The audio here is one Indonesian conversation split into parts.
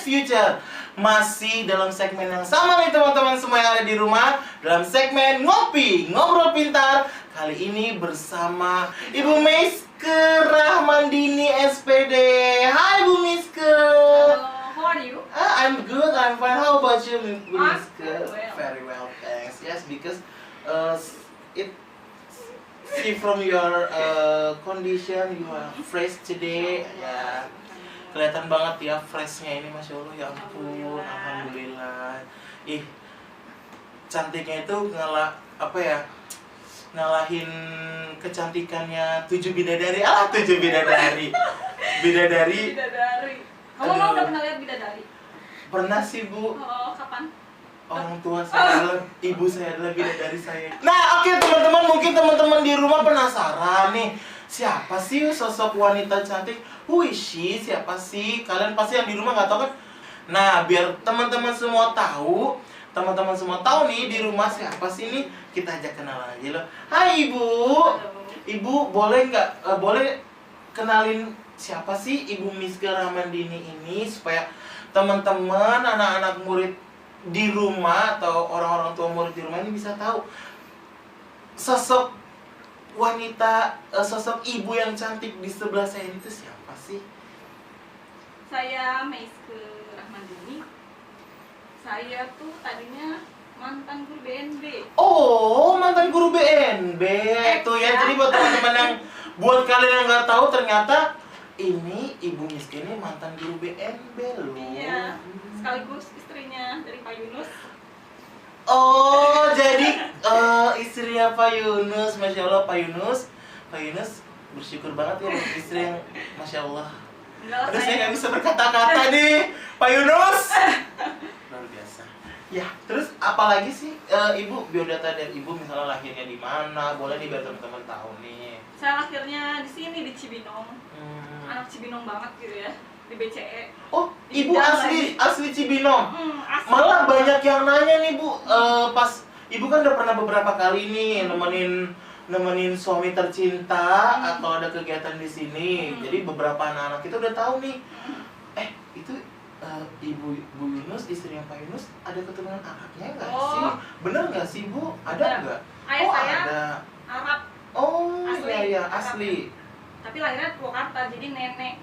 Next Future. Masih dalam segmen yang sama nih teman-teman semua yang ada di rumah. Dalam segmen Ngopi, Ngobrol Pintar. Kali ini bersama Ibu Miske Rahmandini SPD. Hai Bu Miske. Hello, how are you? I'm good, I'm fine. How about you, Bu I'm Miske? well. Very well, thanks. Yes, because it see from your condition you are fresh today. Ya, kelihatan banget ya freshnya ini, masya Allah, ya ampun, alhamdulillah. Ih, cantiknya itu ngalahin kecantikannya 7 bidadari. 7 bidadari. Bidadari. Kamu mau udah pernah lihat bidadari? Pernah sih, Bu. Oh, kapan? Orang tua saya adalah, ibu saya adalah bidadari saya. Nah, oke teman-teman, mungkin teman-teman di rumah penasaran nih, siapa sih sosok wanita cantik? Who is she? Siapa sih? Kalian pasti yang di rumah nggak tahu kan? Nah, biar teman-teman semua tahu nih di rumah siapa sih nih, kita ajak kenalan aja loh. Hai Ibu. Ibu boleh nggak? Boleh kenalin siapa sih Ibu Miske Rahmandini ini supaya teman-teman, anak-anak murid di rumah atau orang-orang tua murid di rumah ini bisa tahu sosok wanita, sosok ibu yang cantik di sebelah saya itu siapa sih? Saya Miske Rahmandini. Saya tuh tadinya mantan guru BNB. Oh, mantan guru BNB tuh ya. Jadi buat teman-teman yang, buat kalian yang nggak tahu, ternyata ini Ibu Miske ini mantan guru BNB loh. Iya, sekaligus istrinya dari Pak Yunus. Oh, jadi istrinya Pak Yunus, masya Allah. Pak Yunus bersyukur banget ya punya istri yang masya Allah. Aduh, saya nggak bisa berkata-kata nih, Pak Yunus. Luar biasa. Ya, terus apalagi sih Ibu, biodata dari Ibu, misalnya lahirnya di mana? Boleh nih biar teman-teman tahu nih. Saya lahirnya di sini di Cibinong. Anak Cibinong banget gitu ya, di BCE. Oh, Di Ibu Bidang asli Cibinong. Asli. Malah banyak yang nanya nih Bu, pas Ibu kan udah pernah beberapa kali nih nemenin suami tercinta atau ada kegiatan di sini. Jadi beberapa anak-anak kita udah tahu nih. Itu Ibu Yunus, istrinya Pak Yunus, ada keturunan Arabnya nggak sih? Bener nggak sih Bu? Ada nggak? Ayah saya ada. Arab. Oh, Asli. iya asli. Tapi lahirnya di Purwakarta, jadi nenek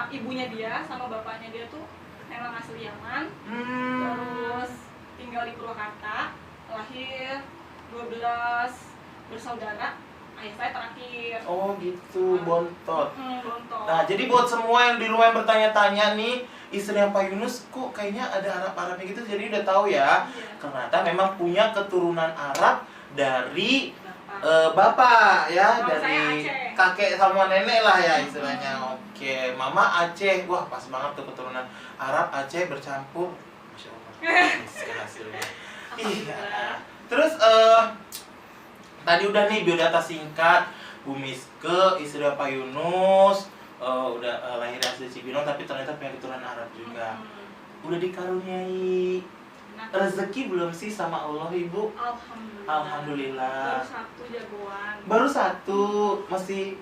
ibunya dia sama bapaknya dia tuh memang asli Yaman. Terus tinggal di Purwakarta, lahir 12 bersaudara. Ayah saya terakhir. Oh gitu, bontot. Bontot. Nah, jadi buat semua yang di rumah yang bertanya-tanya nih, istrinya Pak Yunus kok kayaknya ada Arab-Arabnya gitu, jadi udah tahu ya. Iya. Ternyata memang punya keturunan Arab dari bapak ya, Mama dari saya Aceh. kakek sama nenek lah ya istilahnya. Oke, mama Aceh. Wah, pas banget tuh keturunan Arab Aceh bercampur. Masya Allah. Miskin hasilnya. Iya. Terus tadi udah nih biodata singkat, Bu Miske, istri Pak Yunus, udah lahir asli Cibinong tapi ternyata punya keturunan Arab juga. Udah dikaruniai rezeki belum sih sama Allah Ibu? Alhamdulillah. Baru satu jagoan. Baru satu, masih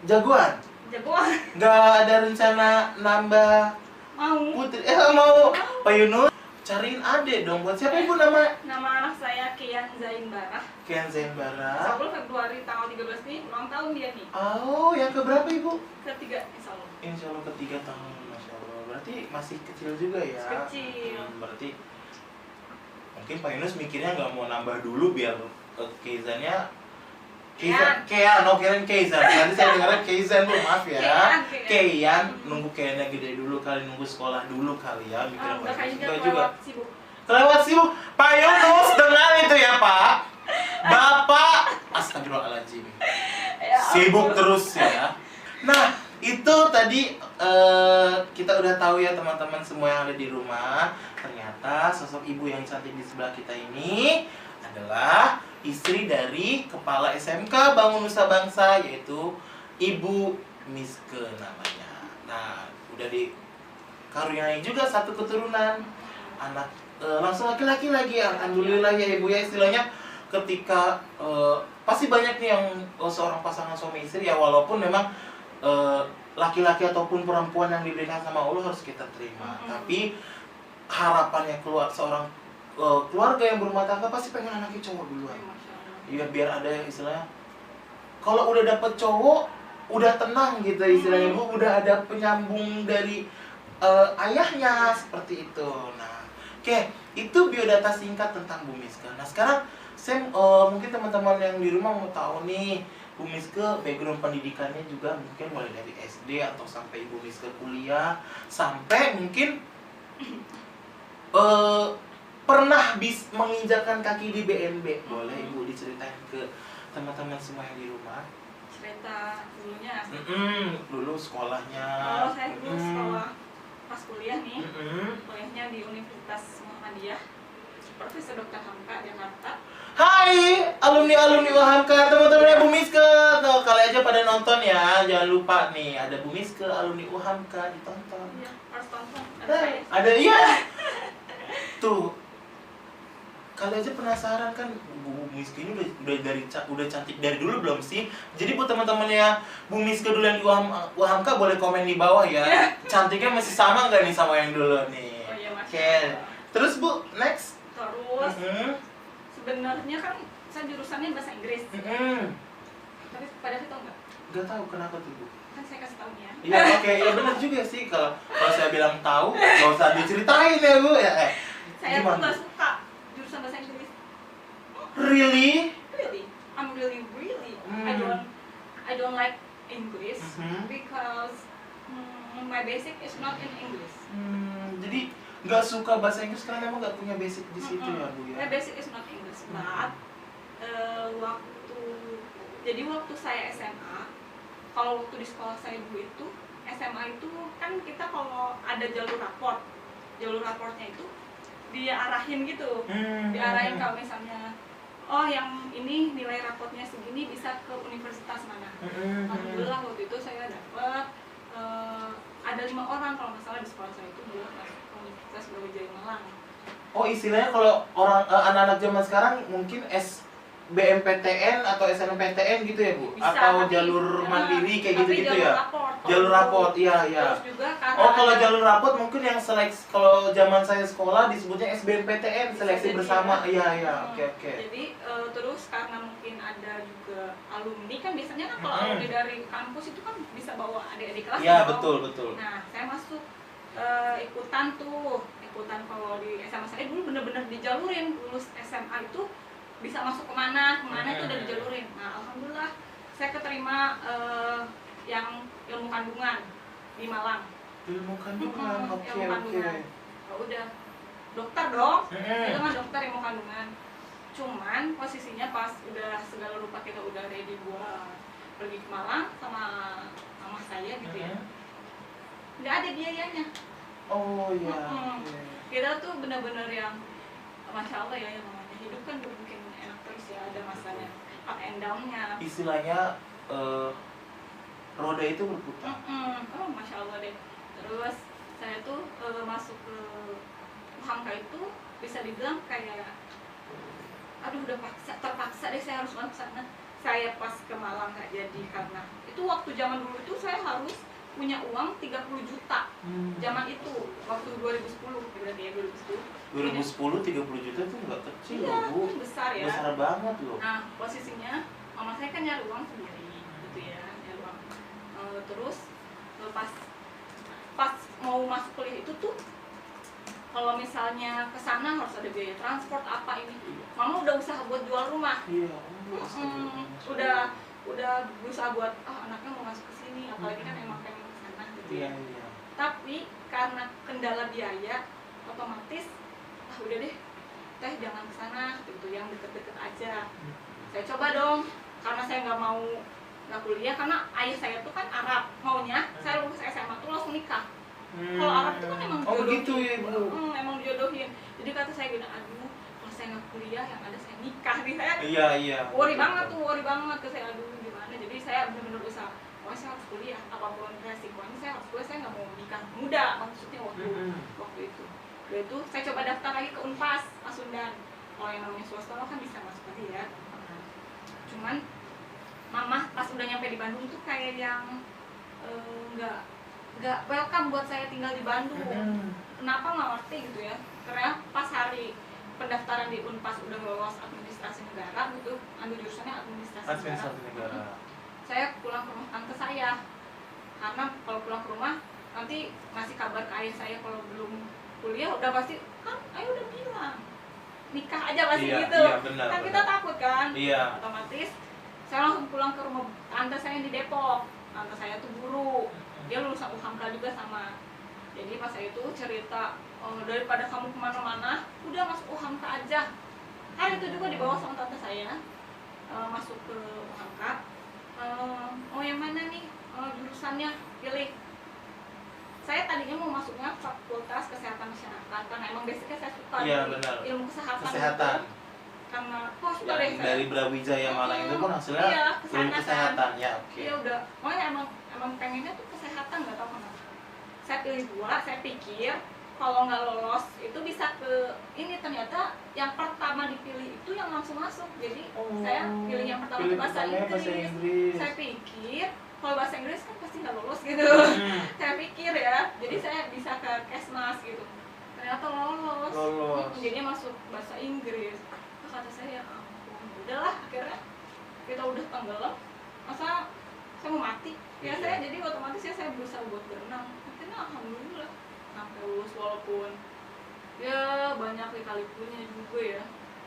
jagoan. Jagoan. Nggak ada rencana nambah Mau. putri? Mau Pak Yunus cariin adek dong. Buat siapa Ibu nama? Nama anak saya Kian Zain Barah. Kian Zain Barah. 10 Februari tanggal 13 nih, ulang tahun dia nih. Oh, yang keberapa Ibu? Ketiga, insya Allah. Insya Allah ketiga tahun, masya Allah. Berarti masih kecil juga ya? Kecil. Berarti mungkin Pak Yunus mikirnya nggak mau nambah dulu biar Keizannya Kean, kirain Keizan. Tadi saya dengarnya Keizan Bu, maaf ya. Kean, nunggu Keannya gede dulu kali, nunggu sekolah dulu kali ya. Mikirnya Pak Yunus enggak juga. Kelewat sibuk. Pak Yunus, dengar itu ya Pak. Bapak, astagfirullahaladzim. Sibuk terus ya. Nah, itu tadi kita udah tahu ya teman-teman semua yang ada di rumah. Ternyata sosok ibu yang cantik di sebelah kita ini adalah istri dari Kepala SMK Bangun Nusa Bangsa, yaitu Ibu Miske namanya. Nah, udah dikaruniai juga satu keturunan anak langsung laki-laki lagi. Alhamdulillah ya Ibu ya, istilahnya ketika pasti banyak nih yang seorang pasangan suami istri ya, walaupun memang laki-laki ataupun perempuan yang diberikan sama Allah harus kita terima. Tapi harapannya seorang keluarga yang berumah tangga pasti pengen anaknya cowok duluan. Iya, biar ada yang istilahnya kalau udah dapet cowok udah tenang gitu istilahnya, Bu, udah ada penyambung dari ayahnya seperti itu. Nah, oke, itu biodata singkat tentang Bu Miska. Nah, sekarang saya mungkin teman-teman yang di rumah mau tahu nih, Bu Miska background pendidikannya juga mungkin mulai dari SD atau sampai Bu Miska kuliah, sampai mungkin pernah menginjakan kaki di BNB. Boleh Ibu diceritain ke teman-teman semua yang di rumah? Cerita dulunya. Dulu sekolahnya. Oh, saya dulu sekolah pas kuliah nih. Kuliahnya di Universitas Muhammadiyah, Profesor Dr. Hamka, Jakarta. Hai, alumni UHAMKA, teman-teman Bu Miska. Tuh, kali aja pada nonton ya. Jangan lupa nih, ada Bu Miska, alumni UHAMKA, ditonton. Iya, harus tonton. Ada saya. Ada, iya. Tuh. Kali aja penasaran kan, Bu Miska ini udah cantik dari dulu belum sih? Jadi buat teman-temannya Bu Miska dulu yang di UHAMKA boleh komen di bawah ya. Cantiknya masih sama nggak nih sama yang dulu nih? Oh iya, Mas. Oke. Terus Bu, next. Terus sebenarnya kan saya jurusannya bahasa Inggris. Tapi pada saya tahu nggak? Gak tahu kenapa tuh Bu. Kan saya kasih tahu ya. Iya, oke, ya benar juga sih kalau saya bilang tahu, nggak usah diceritain ya Bu ya. Saya tuh nggak suka jurusan bahasa Inggris. Really? Really, I'm really. I don't like English because my basic is not in English. Jadi nggak suka bahasa Inggris karena memang nggak punya basic di situ ya Bu ya. My basic is not English, but waktu saya SMA, kalau waktu di sekolah saya dulu itu SMA itu kan kita kalau ada jalur raportnya itu diarahin gitu, diarahin kalau misalnya oh yang ini nilai raportnya segini bisa ke universitas mana. Alhamdulillah waktu itu saya dapat ada 5 orang kalau nggak salah di sekolah saya itu buat masuk ke Universitas Brawijaya Malang. Oh, istilahnya kalau orang anak-anak zaman sekarang mungkin SBMPTN atau SNMPTN gitu ya Bu? Bisa, atau tapi, jalur mandiri kayak gitu-gitu ya? Jalur raport, raport, iya. Terus juga karena Oh, kalau jalur raport mungkin yang seleksi, kalau zaman saya sekolah disebutnya SBMPTN, seleksi bersama. Iya, oke. Jadi terus karena mungkin ada juga alumni kan biasanya kan kalau alumni dari kampus itu kan bisa bawa adik-adik kelas. Iya, betul. Nah, saya masuk ikutan kalau di SMA saya dulu bener-bener dijalurin, lulus SMA itu bisa masuk kemana itu udah dijalurin. Nah, alhamdulillah saya keterima yang ilmu kandungan di Malang. Ilmu kandungan, oke. Oh, udah dokter dong, itu kan dokter ilmu kandungan. Cuman posisinya pas udah segala rupa kita udah ready buat pergi ke Malang sama mama saya gitu ya, nggak ada biayanya. Oh iya. Kita tuh benar-benar yang masya Allah ya, yang namanya hidup kan mungkin enak terus ya, ada masanya up and down-nya. Istilahnya roda itu berputar. Oh masya Allah deh. Terus saya tuh masuk ke Hamka itu bisa dibilang kayak aduh udah terpaksa deh saya harus masuk sana. Saya pas ke Malang nggak jadi karena itu waktu zaman dulu itu saya harus punya uang 30 juta. Zaman itu waktu 2010 berarti ya 2010. 30 juta tuh nggak kecil iya, loh Bu. Besar ya. Besar banget loh. Nah posisinya mama saya kan nyari uang sendiri gitu ya, nyari uang. Terus pas mau masuk kuliah itu tuh kalau misalnya ke sana harus ada biaya transport apa ini. Mama udah usaha buat jual rumah. Iya. Udah berusaha buat anaknya mau masuk ke sini, apalagi kan emang pengen ke sana gitu ya. Iya. Tapi karena kendala biaya otomatis udah deh teh jangan ke sana gitu, yang deket-deket aja. Saya coba dong karena saya nggak kuliah karena ayah saya tuh kan Arab, maunya saya lulus SMA tuh langsung nikah. Kalau Arab tuh kan emang dijodohin. Gitu ya Bu. Emang dijodohin. Jadi kata saya gini, aduh kalau saya nggak kuliah yang ada saya nikah nih. Saya Iya. worry banget ke saya, aduh gimana. Jadi saya benar-benar usaha, saya harus kuliah apapun resikonya, saya harus kuliah, saya nggak mau nikah muda maksudnya waktu itu. Udah itu saya coba daftar lagi ke Unpas Pasundan. Kalau yang namanya swasta kan bisa masuk lagi ya. Cuman mama pas udah nyampe di Bandung tuh kayak yang nggak welcome buat saya tinggal di Bandung. Kenapa nggak ngerti gitu ya, karena pas hari pendaftaran di Unpas udah lolos administrasi negara gitu, ambil jurusannya administrasi negara. Saya pulang ke rumah tante saya, karena kalau pulang ke rumah nanti ngasih kabar ke ayah saya kalau belum kuliah udah pasti kan ayah udah bilang nikah aja pasti gitu. Kan kita takut kan, otomatis saya langsung pulang ke rumah tante saya yang di Depok. Tante saya tuh guru, dia lulusan UHAMKA juga sama. Jadi pas saya itu cerita, daripada kamu kemana-mana, udah masuk UHAMKA aja. Hari itu juga dibawa sama tante saya, masuk ke UHAMKA. Oh yang mana nih jurusannya, pilih. Saya tadinya mau masuknya Fakultas Kesehatan Masyarakat, karena emang basicnya saya suka ilmu kesehatan. Gitu. Karena suka deh saya. Dari Brawijaya Malang itu pun hasilnya ilmu kesehatan. Ya, Iya udah, makanya emang pengennya tuh kesehatan, nggak tahu kenapa. Saya pilih 2, saya pikir kalau nggak lolos itu bisa ke ini, ternyata yang pertama dipilih itu yang langsung masuk. Jadi saya pilih yang pertama itu bahasa Inggris. Saya pikir kalau bahasa Inggris kan pasti nggak lolos gitu. Saya pikir ya, jadi saya bisa ke Kesmas gitu. Ternyata lolos. Jadi masuk bahasa Inggris. Kata saya, ampun, udahlah, akhirnya kita udah tenggelam, masa saya mau mati? Ya saya jadi otomatis ya saya berusaha buat berenang. Akhirnya alhamdulillah sampai lulus, walaupun ya banyak lika-likunya juga ya.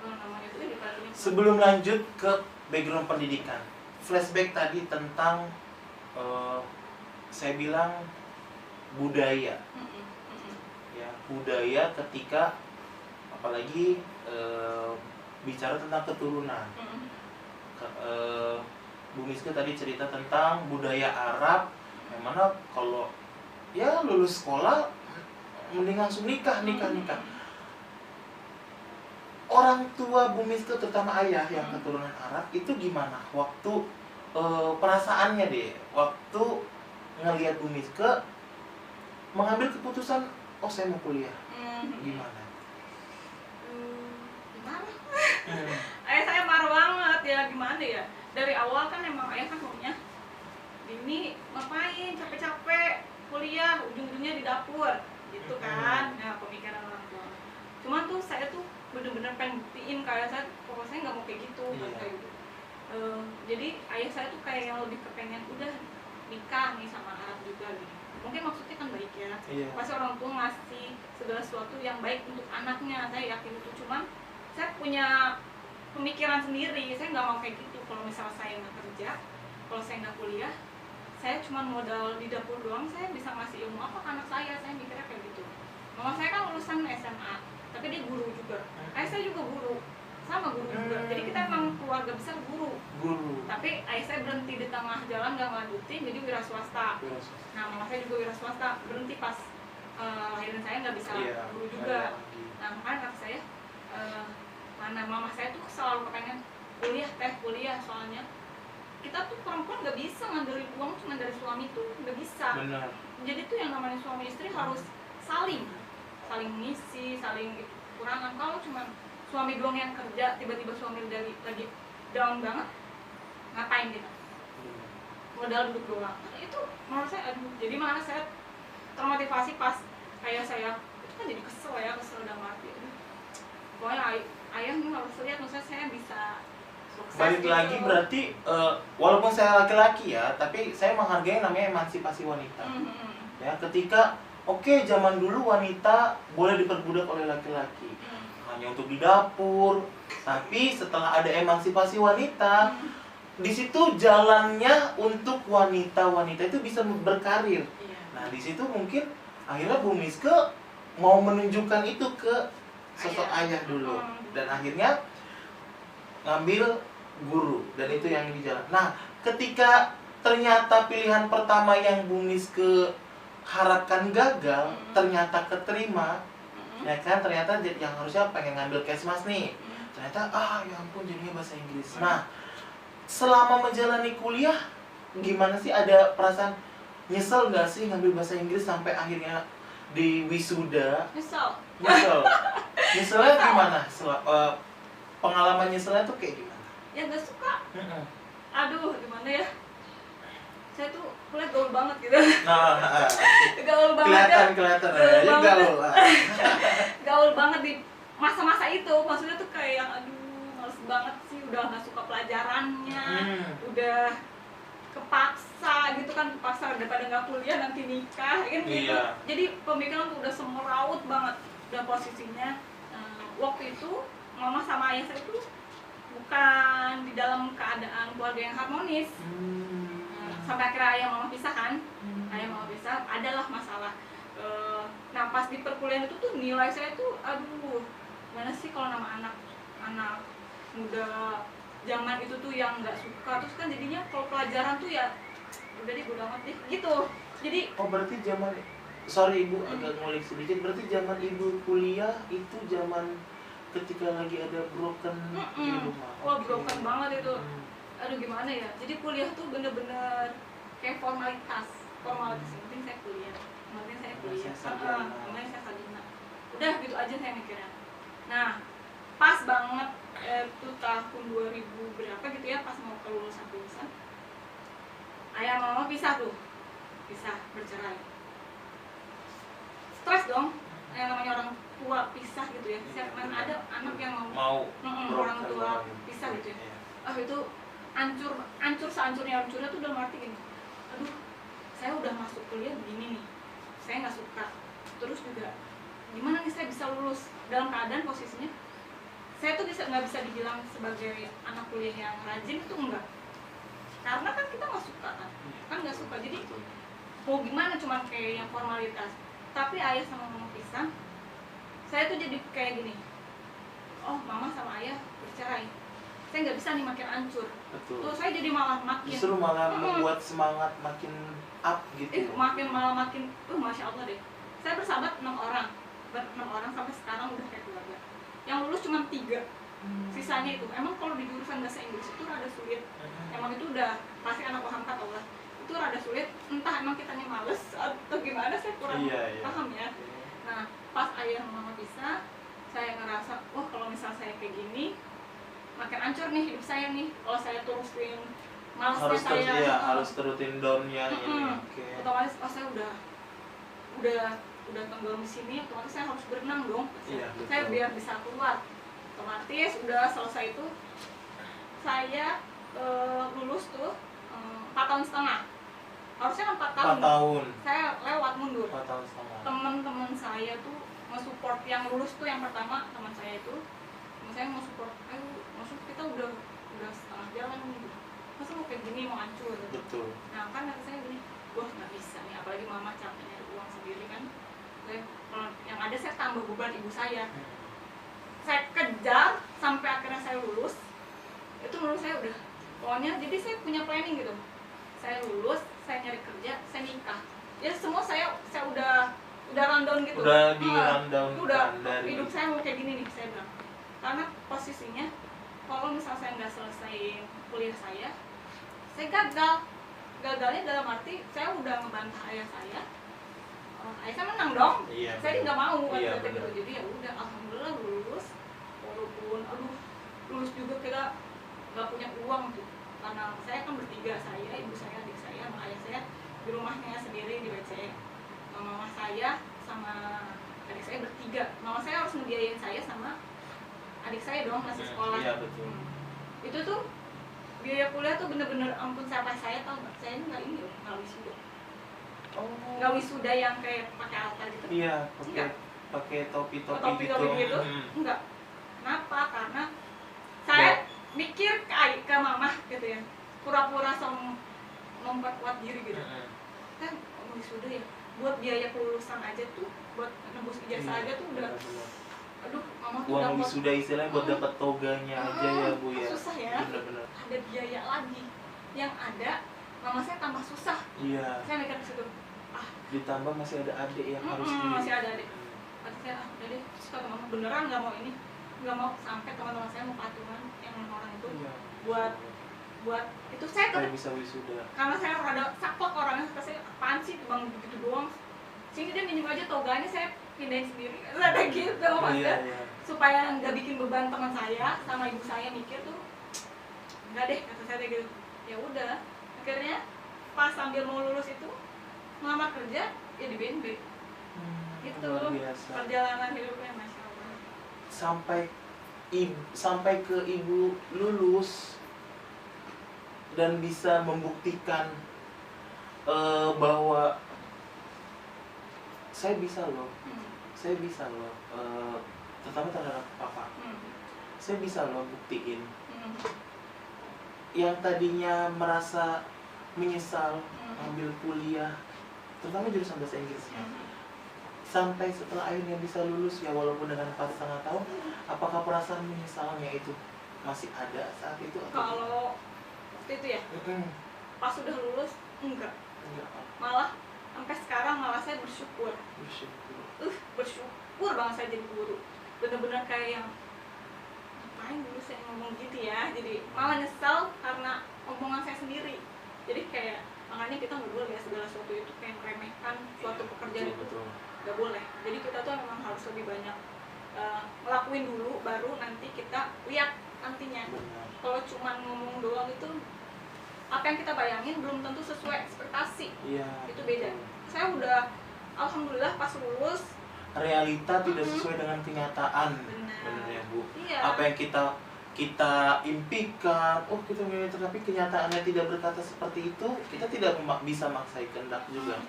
Namanya itu lika-likunya. Sebelum lanjut ke background pendidikan, flashback tadi tentang saya bilang budaya. Ya, budaya ketika apalagi bicara tentang keturunan. Bu Miska tadi cerita tentang budaya Arab, yang mana kalau ya lulus sekolah mending langsung nikah. Orang tua Bu Miska, terutama ayah yang keturunan Arab, itu gimana waktu perasaannya deh waktu ngelihat Bu Miska mengambil keputusan, oh saya mau kuliah, gimana? Ayah saya marah banget ya, gimana ya, dari awal kan emang ayah kan maunya ini ngapain capek-capek kuliah, ujung-ujungnya di dapur gitu kan. Nah pemikiran orang tua, cuman tuh saya tuh bener-bener pengen buktiin kayak saya pokoknya nggak mau kayak gitu. Kayak gitu. Jadi ayah saya tuh kayak yang lebih kepengen udah nikah nih sama Arab juga gitu. Mungkin maksudnya kan baik ya, pasti orang tua ngasih segala sesuatu yang baik untuk anaknya, saya yakin itu. Cuman saya punya pemikiran sendiri, saya nggak mau kayak gitu. Kalau misalnya saya nggak kerja, kalau saya nggak kuliah, saya cuma modal di dapur doang, saya bisa ngasih ilmu apa ke anak saya mikirnya kayak gitu. Mama saya kan lulusan SMA, tapi dia guru juga. Ayah saya juga guru, sama guru juga. Jadi kita emang keluarga besar guru. Tapi ayah saya berhenti di tengah jalan, nggak ngelanjutin, jadi wira swasta. Nah mama saya juga wira swasta, berhenti pas lahirin saya nggak bisa guru juga. Nah makanya kata saya, mana mama saya tuh selalu kepengen kuliah, soalnya kita tuh perempuan nggak bisa ngandelin uang cuma dari suami tuh nggak bisa. Benar. Jadi tuh yang namanya suami istri harus saling ngisi, saling kekurangan. Kalau cuma suami doang yang kerja, tiba-tiba suami lagi down banget, ngapain kita? Modal duduk doang. Itu menurut saya, jadi malah saya termotivasi pas ayah saya itu kan jadi kesel udah mati. Pokoknya ayah nih harus lihat, maksudnya saya bisa sukses. Balik gitu. lagi berarti walaupun saya laki-laki ya, tapi saya menghargai namanya emansipasi wanita. Ya, ketika zaman dulu wanita boleh diperbudak oleh laki-laki hanya untuk di dapur, tapi setelah ada emansipasi wanita, di situ jalannya untuk wanita itu bisa berkarir. Nah, di situ mungkin akhirnya Bu Miska mau menunjukkan itu ke sosok ayah dulu, dan akhirnya ngambil guru, dan itu yang di jalan. Nah, ketika ternyata pilihan pertama yang Bu Miska harapkan gagal, ternyata keterima, ya kan, ternyata yang harusnya pengen ngambil Kesmas nih, ternyata ya ampun jadinya bahasa Inggris. Nah, selama menjalani kuliah gimana sih, ada perasaan nyesel nggak sih ngambil bahasa Inggris sampai akhirnya di wisuda? Nyeselnya gimana? Pengalaman nyeselnya tuh kayak gimana? Ya nggak suka. Aduh, gimana ya? saya tuh kuliah gaul banget gitu. Nah, Gaul banget ya. kelihatan Gaul aja banget. gaul. Gaul banget di masa-masa itu, maksudnya tuh kayak yang aduh males banget sih, udah nggak suka pelajarannya, udah kepaksa gitu kan, kepaksa daripada nggak kuliah nanti nikah kan gitu. Iya. Jadi pemikiran tuh udah semeraut banget, udah posisinya waktu itu mama sama ayah saya itu bukan di dalam keadaan keluarga yang harmonis. Sampai akhirnya ayah mama pisah kan, ayah mama pisah, adalah masalah. Nah pas di perkuliahan itu tuh nilai saya tuh aduh gimana sih kalau nama anak muda zaman itu tuh yang nggak suka, terus kan jadinya kalau pelajaran tuh ya udah deh bodo amat deh gitu. Jadi berarti zaman, sorry ibu agak ngulik sedikit, berarti zaman ibu kuliah itu zaman ketika lagi ada broken di rumah. wah broken banget itu. Aduh gimana ya, jadi kuliah tuh bener-bener kayak formalitas. Yang penting saya kuliah, namanya saya sarjana. Udah gitu aja saya mikirnya. Nah pas banget itu tahun 2000 berapa gitu ya, pas mau kelulusan ayah mama pisah, bercerai. Stres dong, yang namanya orang tua pisah gitu ya. Siapa ada anak yang mau orang tua pisah gitu ya. Itu hancur sehancurnya tuh udah ngerti gini. Aduh, saya udah masuk kuliah begini nih, saya nggak suka. Terus juga gimana nih saya bisa lulus dalam keadaan posisinya saya tuh nggak bisa dibilang sebagai anak kuliah yang rajin, itu enggak, karena kan kita nggak suka kan nggak suka. Jadi mau gimana, cuma kayak yang formalitas. Tapi ayah sama mama pisah, saya tuh jadi kayak gini, oh mama sama ayah bercerai, saya nggak bisa nih, makin hancur. Betul. Tuh saya jadi malah makin justru malah membuat semangat makin up gitu. makin masya Allah deh. Saya bersahabat 6 orang sampai sekarang udah kayak keluarga. Yang lulus cuma 3, sisanya itu emang kalau di jurusan bahasa Inggris itu rada sulit. Emang itu udah pasti anak paham kata Allah, itu rada sulit, entah emang kitanya males atau gimana, saya kurang paham ya. Nah pas ayah mama pisah, saya ngerasa wah kalau misal saya kayak gini makin hancur nih hidup saya nih, kalau saya terusin malesnya harus terutin downnya ini. Otomatis saya udah tenggelam di sini, otomatis saya harus berenang dong. Saya biar bisa keluar. Otomatis udah selesai itu saya lulus tuh 4 tahun setengah. Harusnya kan 4 tahun. Saya lewat mundur. 4 tahun setengah. Teman-teman saya tuh nge-support yang lulus tuh, yang pertama teman saya itu, teman saya nge-support, ayo maksud kita udah setengah jalan nih, masa mau kayak gini, mau hancur. Betul. Nah kan kata saya gini, wah nggak bisa nih, apalagi mama capek nyari uang sendiri kan. Yang ada saya tambah beban ibu saya. Saya kejar sampai akhirnya saya lulus. Itu menurut saya udah pokoknya, jadi saya punya planning gitu. Saya lulus, saya nyari kerja, saya nikah. Ya semua saya udah rundown gitu. Udah di rundown. Udah hidup saya mau kayak gini nih, saya bilang. Karena posisinya kalau misal saya nggak selesai kuliah saya gagal. Gagalnya dalam arti saya udah ngebantah ayah saya. Ayah saya menang dong. Saya nggak mau gitu. Jadi ya udah, alhamdulillah lulus. Walaupun lulus juga kita nggak punya uang tuh, karena saya kan bertiga, saya, ibu saya, adik saya, sama ayah saya di rumahnya sendiri di WC. Mama saya sama adik saya bertiga. Mama saya harus ngebiayain saya sama adik saya dong, masih sekolah. Iya betul. Itu tuh biaya kuliah tuh bener-bener ampun, sampai saya tahu nggak, saya nggak wisuda. Nggak wisuda yang kayak pakai altar gitu. Iya, pakai topi-topi gitu. Enggak. Kenapa? Karena saya mikir ke mama gitu ya, pura-pura memperkuat diri gitu. Kan wisuda ya, buat biaya kelulusan aja tuh, buat nembus ijazah aja tuh udah. Aduh, mama tuh uang wisuda istilahnya buat dapat toganya aja ya Bu ya. Susah ya. Bener-bener. Ada biaya lagi. Yang ada mama saya tambah susah. Iya. Saya mikir ke situ. Ditambah masih ada adik yang harus masih ada adik. Kata saya, udah deh, terus kata mama beneran nggak mau ini, nggak mau sampai teman-teman saya mau patungan yang orang itu buat itu saya tuh bisa wisuda. Karena saya rada saklek orangnya, kata saya apaan sih bang begitu doang. Sini dia minjem aja toganya, saya pindahin sendiri, ada gitu maksudnya. Supaya nggak bikin beban teman saya sama ibu saya mikir tuh, nggak deh kata saya gitu. Ya udah, akhirnya pas sambil mau lulus itu ngelamar kerja ya di BNB gitu. Luar biasa. Perjalanan hidupnya Masya Allah. Sampai ke ibu lulus dan bisa membuktikan bahwa saya bisa loh, terutama terhadap papa, saya bisa loh buktiin. Yang tadinya merasa menyesal ambil kuliah, terutama jurusan bahasa Inggrisnya, sampai setelah akhirnya bisa lulus ya walaupun dengan 4,5 tahun, apakah perasaan menyesalnya itu masih ada saat itu? Kalau waktu itu ya, pas sudah lulus enggak. Malah sampai sekarang malah saya bersyukur banget saya jadi guru. Bener-bener kayak yang ngapain dulu saya ngomong gitu ya, jadi malah nyesal karena omongan saya sendiri. Jadi kayak makanya kita nggak boleh ya segala sesuatu itu kayak meremehkan suatu pekerjaan itu nggak boleh. Jadi kita tuh memang harus lebih banyak ngelakuin dulu, baru nanti kita lihat nantinya. Kalau cuma ngomong doang itu apa yang kita bayangin belum tentu sesuai ekspektasi. Itu beda. Saya udah alhamdulillah pas lulus realita tidak sesuai dengan kenyataan. Benar ya Bu. Iya. Apa yang kita impikan, kita ingin, tapi kenyataannya tidak berkata seperti itu, kita tidak bisa maksain kehendak juga.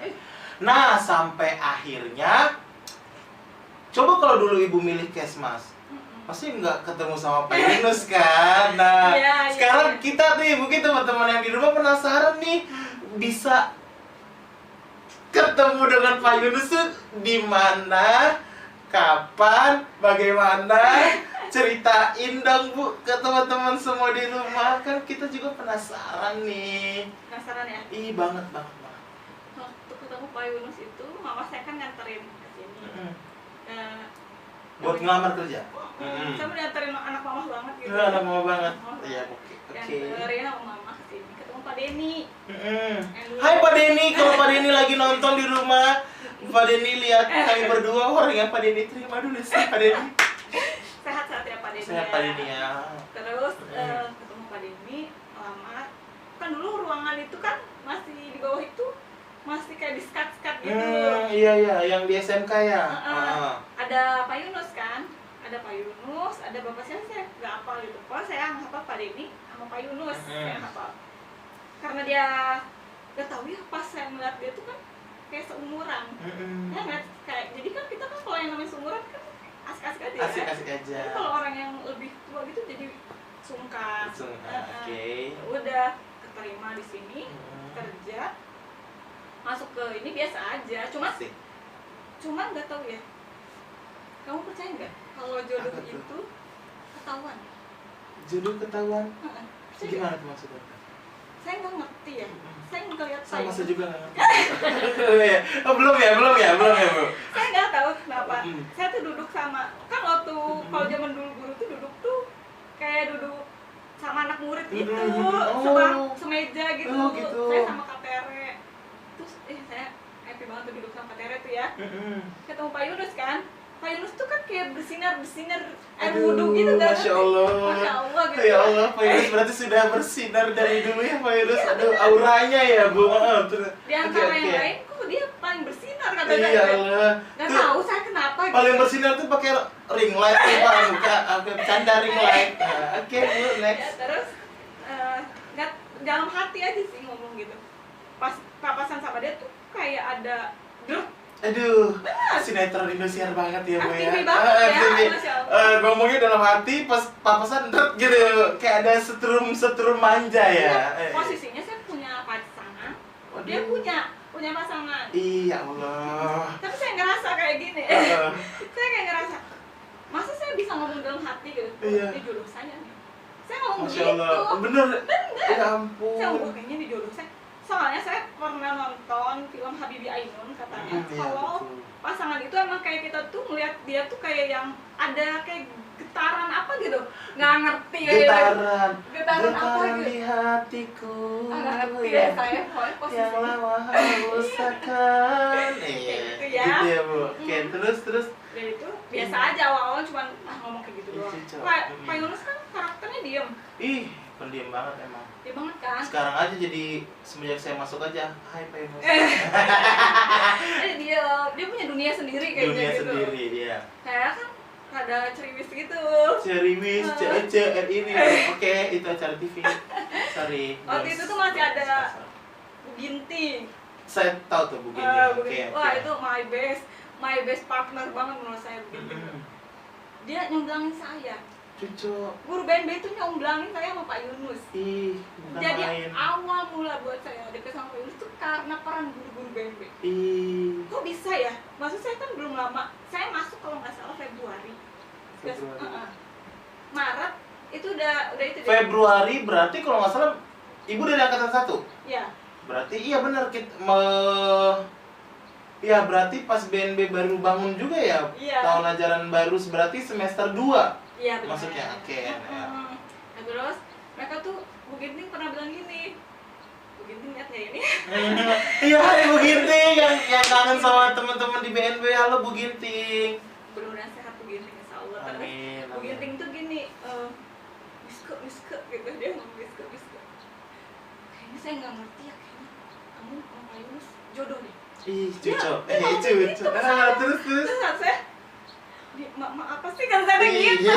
Nah, sampai akhirnya coba kalau dulu Ibu milih Kesmas, pasti nggak ketemu sama Pak Yunus kan. Nah, sekarang kita tuh Ibu, teman-teman yang di rumah penasaran nih, bisa ketemu dengan Pak Yunus tuh di mana, kapan, bagaimana? Ceritain dong Bu ke teman-teman semua di rumah, kan kita juga penasaran nih. Penasaran ya? Ih, banget. Waktu ketemu Pak Yunus itu, mama saya kan nganterin ke sini. Buat ngelamar kerja? Saya mau diantarin anak mama banget gitu. Anak mama banget. Iya, oke. Diantarin sama mama ke sini, ketemu Pak Denny. Hai Pak Denny, kalau Pak Denny lagi nonton di rumah, Pak Denny lihat kami berdua, orang yang Pak Denny terima dulu sih Pak Denny. Sehat-sehat ya Pak Denny. Sehat Pak Denny ya. Terus ketemu Pak Denny, lama. Kan dulu ruangan itu kan masih di bawah itu masih kayak di skat-skat gitu. Iya, yang di SMK ya. Ada Pak Yunus kan, ada Pak Yunus, ada bapak saya nggak hafal gitu. Kalau saya hafal Pak Denny sama Pak Yunus, saya hafal. Karena dia nggak tahu ya, pas saya melihat dia tuh kan kayak seumuran. Ya nggak kayak, jadi kan kita kan kalau yang namanya seumuran kan asik-asik aja. Asik-asik aja. Tapi kalau orang yang lebih tua gitu jadi sungkan. Oke. Udah keterima di sini, kerja, masuk ke ini biasa aja. Cuman nggak tahu ya. Kamu percaya nggak kalau jodoh itu ketahuan? Jodoh ketahuan? Percaya Gimana tuh maksudnya? Saya nggak ngerti ya. Saya nggak lihat Sama saya. saya juga nggak ngerti. Belum ya Bu. Saya nggak tahu kenapa. Saya tuh duduk sama, kan waktu kalau zaman dulu guru tuh duduk tuh kayak duduk sama anak murid gitu, semeja gitu. Saya sama Kak Tere. Terus saya happy banget tuh duduk sama Kak Tere tuh ya. Ketemu Pak Yunus kan. Pak Yunus tuh kan kayak bersinar air wudhu gitu kan. Masya Allah gitu. Ya Allah, Pak Yunus berarti sudah bersinar dari dulu ya Pak Yunus. Aduh, auranya ya Bu. Di antara yang lain kok dia paling bersinar kata saya. Iya Allah. Gak tahu saya kenapa gitu. Paling bersinar tuh pakai ring light nih Pak, bercanda ring light. Oke Bu, next. Ya, terus nggak dalam hati aja sih ngomong gitu. Pas papasan sama dia tuh kayak ada Aduh, sinetron Indosiar banget ya Bu ya. Aktivi banget ya, Masya Allah. Ngomongnya dalam hati, pas papasan gitu, kayak ada setrum manja ya. Posisinya saya punya pasangan, dia punya pasangan. Iya Allah. Tapi saya ngerasa kayak gini. Saya kayak ngerasa, masa saya bisa ngomong dalam hati gitu? Ini jodoh saya nih. Saya ngomong Masya gitu. Allah. Bener. Ya ampun. Saya ngomong kayaknya ini jodoh saya. Soalnya saya pernah nonton film Habibie Ainun, katanya kalau pasangan itu emang kayak kita tuh ngeliat dia tuh kayak yang ada kayak getaran apa gitu, nggak ngerti getaran apa gitu di hatiku. Nggak ngerti ya saya, pokoknya posisinya yang lama hausakan. Gitu ya. Gitu ya Bu. Oke, terus dan itu biasa aja awal-awal cuman ngomong kayak gitu doang. Pak Yunus kan karakternya diem. Ih, pendiam banget emang. Dia banget kan. Sekarang aja jadi semenjak saya masuk aja, hai Pak Yunus. dia punya dunia sendiri kayaknya Dunia gitu. sendiri, iya. Kayak kan rada ceriwis gitu. Ceriwis, ini. Oke, itu acara TV. Sorry. Waktu itu tuh masih ada Bu Ginting. Saya tahu tuh Bu Ginting. Oke. Wah, itu my best partner banget menurut saya Bu Ginting. Dia nyomblangin saya. Cucu. Guru BNB itu nyomblangin saya sama Pak Yunus. Ih, jadi main. awal mula buat saya deket sama Pak Yunus tuh karena peran guru-guru BNB. Ih. Kok bisa ya? Maksud saya kan belum lama. Saya masuk kalau nggak salah Februari. Maret itu udah itu deh. Februari berarti kalau nggak salah Ibu dari angkatan 1? Iya. Berarti iya benar ya berarti pas BNB baru bangun juga ya? Iya. Tahun ajaran baru berarti semester 2. Iya benar. Maksudnya oke. Ya. Nah, terus mereka tuh Bu Ginting pernah bilang gini. Bu Ginting lihat nggak ini? Iya, Bu Ginting yang kangen sama teman-teman di BNB. Halo Bu Ginting. Mudah-mudahan sehat Bu Ginting insya Allah. Amin. Bu Ginting tuh gini, wiske gitu, dia ngomong wiske. Kayaknya saya nggak ngerti ya, kayaknya kamu sama Pak Yunus jodoh deh. Ih, cucu. Gitu, Terus. Terus saya mak apa sih kan saya gitu.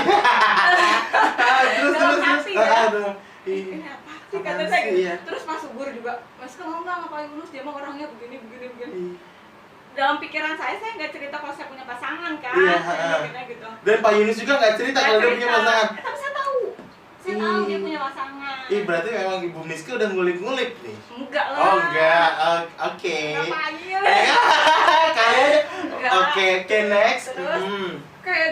Terus. Hati, ya. Aduh. Ini apa sih kata saya gitu. Terus Mas Subur juga, Mas kamu nggak sama Pak Yunus, dia mah orangnya begini. Dalam pikiran saya nggak cerita kalau saya punya pasangan kan. Iya, saya mikirnya gitu. Dan Pak Yunus juga nggak cerita kalau dia punya pasangan. Tapi saya tahu dia punya pasangan. Ih, berarti memang Ibu Miska udah ngulik-ngulik nih. Enggak lah. Oh, enggak. Oke. Ngapain? Kayak Oke, next. Terus kayak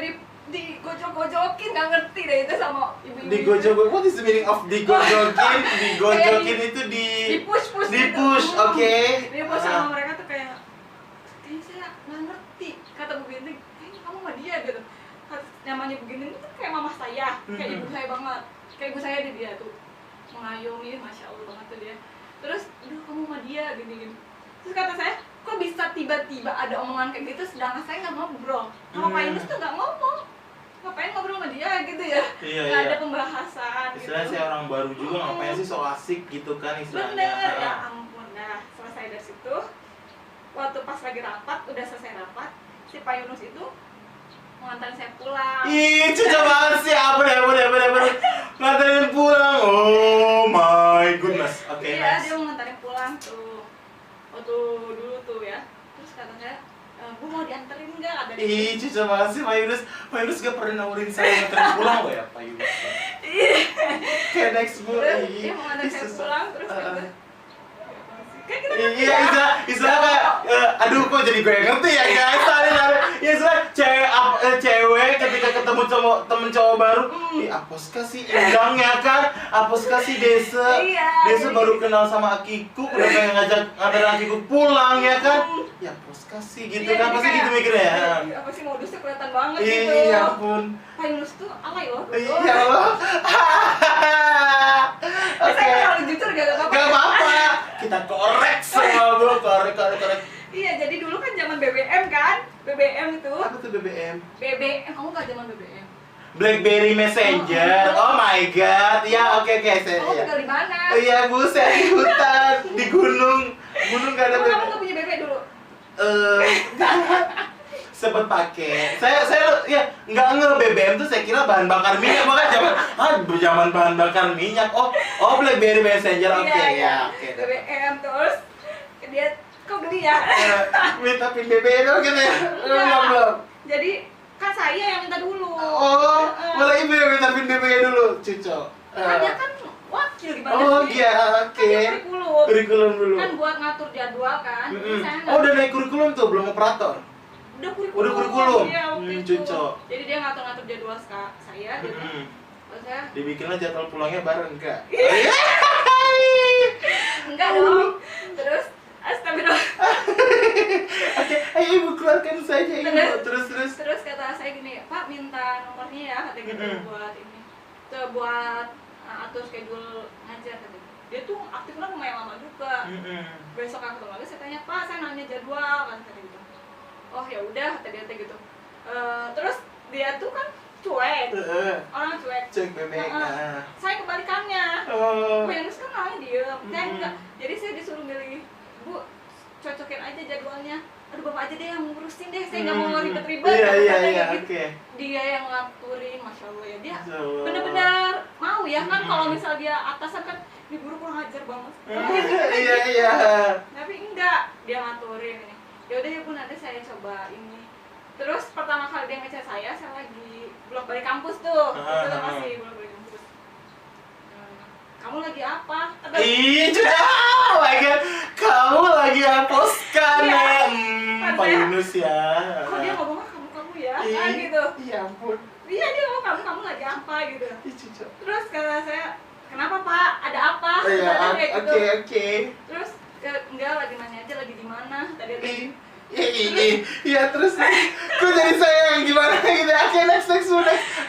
digojok-gojokin, nggak ngerti deh itu sama ibu-ibu. Digojok. What is the meaning of digojokin? Digojokin itu di-push. Oke. Dia push sama mereka tuh kayak saya nggak ngerti, kata Bu Ginting, kayaknya kamu sama dia gitu. Namanya Bu Ginting itu kayak mama saya, kayak ibu saya banget, kayak ibu saya dia tuh mengayomi, masya Allah banget tuh dia. Terus, aduh kamu sama dia gini. Terus kata saya, kok bisa tiba-tiba ada omongan kayak gitu, sedangkan saya nggak ngobrol. Sama Pak Yunus tuh nggak ngomong, ngapain ngobrol sama dia gitu ya? Iya. Ada pembahasan. Istilahnya gitu. saya orang baru juga ngapain sih so asik gitu kan istilahnya. Bener, ya ampun. Nah, selesai dari situ, waktu pas lagi rapat, udah selesai rapat, si Pak Yunus itu mengantarin saya pulang. Ih, cucu banget sih. Bener. Nganterin pulang. Oh my goodness. Oke, Iya, nice. dia mengantarin pulang tuh. Waktu dulu tuh ya. Terus kata saya, Bu mau dianterin nggak? Ada Ih, cucu banget sih Pak Yunus. Pak Yunus gak pernah nawarin saya nganterin pulang loh ya Pak Yunus. Kayak next Bu. Terus dia mau nganterin saya pulang, terus kata kayak kita ngerti Iya, ya. istilah kayak, aduh kok jadi gue yang ngerti ya guys. Ya istilah cewek ketika ketemu temen cowok baru, Aposka sih indangnya kan, Aposka sih Desa. Iya, Desa baru kenal sama Akiku, udah pengen nganterin Akiku pulang ya kan. Ya Aposka sih gitu Iya, kan, jadi pasti kayak, gitu mikirnya ya. apa sih modusnya kelihatan banget gitu. Iya ampun. Pak Yunus tuh alay loh. Iya Allah. Oke. Saya kalau jujur gak apa-apa. Gak apa-apa. Kita korek semua Bu, korek. Iya, jadi dulu kan zaman BBM kan? BBM itu. Apa tuh BBM? BBM, kamu gak zaman BBM? BlackBerry Messenger. Oh my god. Ya, oke Kamu saya. tinggal di mana? Iya, Bu, saya di hutan, di gunung. Gunung gak ada Kamu BBM. gak punya BBM dulu? Sempet pakai. Saya ya nggak BBM tuh saya kira bahan bakar minyak, makanya zaman bahan bakar minyak. Oh, BlackBerry Messenger. Oke, Iya. ya. Oke. BBM terus dia kok geli ya? Minta pin BBM dong gitu ya. Belum. Jadi kan saya yang minta dulu. Oh, malah Ibu yang minta pin BBM dulu, Cucu. Kan dia kan wakil gimana Oh sih? iya, Kan dia oke. Kurikulum dulu. Kan buat ngatur jadwal kan. Jadi saya nggak- Oh, udah naik kurikulum tuh, belum operator. udah Udah kurikulum. Iya, waktu itu. Cucu. Jadi dia ngatur-ngatur jadwal saya gitu. Terus saya Dibikinlah jadwal pulangnya bareng enggak? enggak dong. Terus astagfirullah. Oke, ayo Ibu keluarkan saja Ibu. Terus. Kata saya gini, Pak minta nomornya ya, kata gitu buat ini. Tuh buat atur schedule ngajar kata. Dia tuh aktifnya lumayan lama juga. Besok aku ketemu lagi, saya tanya, Pak saya nanya jadwal kan kata gitu. Oh ya udah kata dia gitu. Terus dia tuh kan cuek, orang cuek. Cek bebek. Saya kebalikannya. Oh. Pak Yunus kan malah diem, saya enggak. Jadi saya disuruh milih, Bu, cocokin aja jadwalnya. Aduh, Bapak aja deh yang ngurusin deh, saya nggak mau ribet-ribet. Iya, oke. Dia yang ngaturin, Masya Allah ya. Dia benar-benar mau ya kan, kalau misal dia atasan kan, ini guru kurang ajar banget. Iya. Tapi enggak, dia ngaturin ini. Ya udah ya Bu, nanti saya coba ini. Terus pertama kali dia ngechat saya lagi blok balik kampus tuh. Itu masih blok balik kampus. Kamu lagi apa? Ih, oh my god, kamu lagi hapuskan ya. Pak Yunus ya. Kok dia ngomongnya kamu ya? Gitu. Iya ampun. Iya, dia ngomong kamu lagi apa gitu. Ih, cucu. Terus kata saya, kenapa Pak? Ada apa? Iya, Gitu. oke. Terus enggak, lagi nanya aja lagi di mana tadi. Iya, terus kok jadi saya yang gimana gitu. Oke, next.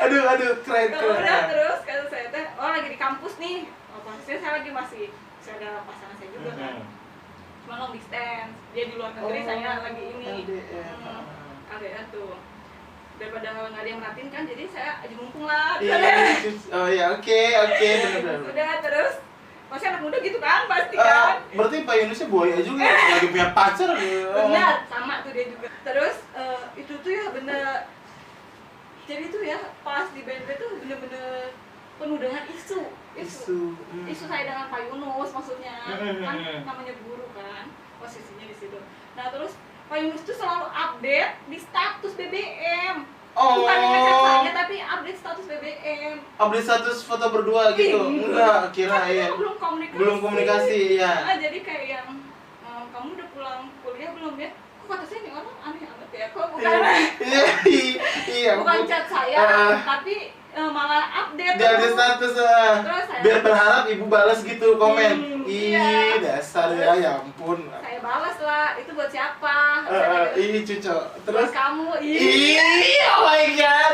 Aduh, keren. Udah, terus kata saya teh, oh lagi di kampus nih. Oh, posisinya saya lagi masih ada pasangan saya juga kan. Cuma long distance. Dia di luar negeri, saya lagi ini. LDR tuh. Daripada nggak ada yang merhatiin kan, jadi saya aja mumpung lah. Iya, oke, benar. Udah, terus masih anak muda gitu kan, pasti kan. Berarti Pak Yunusnya buaya juga, lagi punya pacar. Benar, sama tuh dia juga. Terus itu tuh ya bener. Jadi tuh ya pas di BNP tuh bener-bener penuh dengan isu saya dengan Pak Yunus, maksudnya kan namanya guru kan posisinya di situ. Nah terus Pak Yunus tuh selalu update di status BBM. Bukan ngechat saya tapi update status BBM. Update status foto berdua gitu. Enggak, kirain. Belum komunikasi ya. Jadi kayak yang kamu udah pulang kuliah belum ya? Kok kata saya nih orang aneh amat ya. Kok bukan Iya. Bukan chat saya, tapi malah update. Dia ada status. Biar berharap ibu balas gitu komen. Iya. Dasar ya ampun. Saya balas lah, itu buat siapa? Cucu. Terus buat kamu. Oh my god.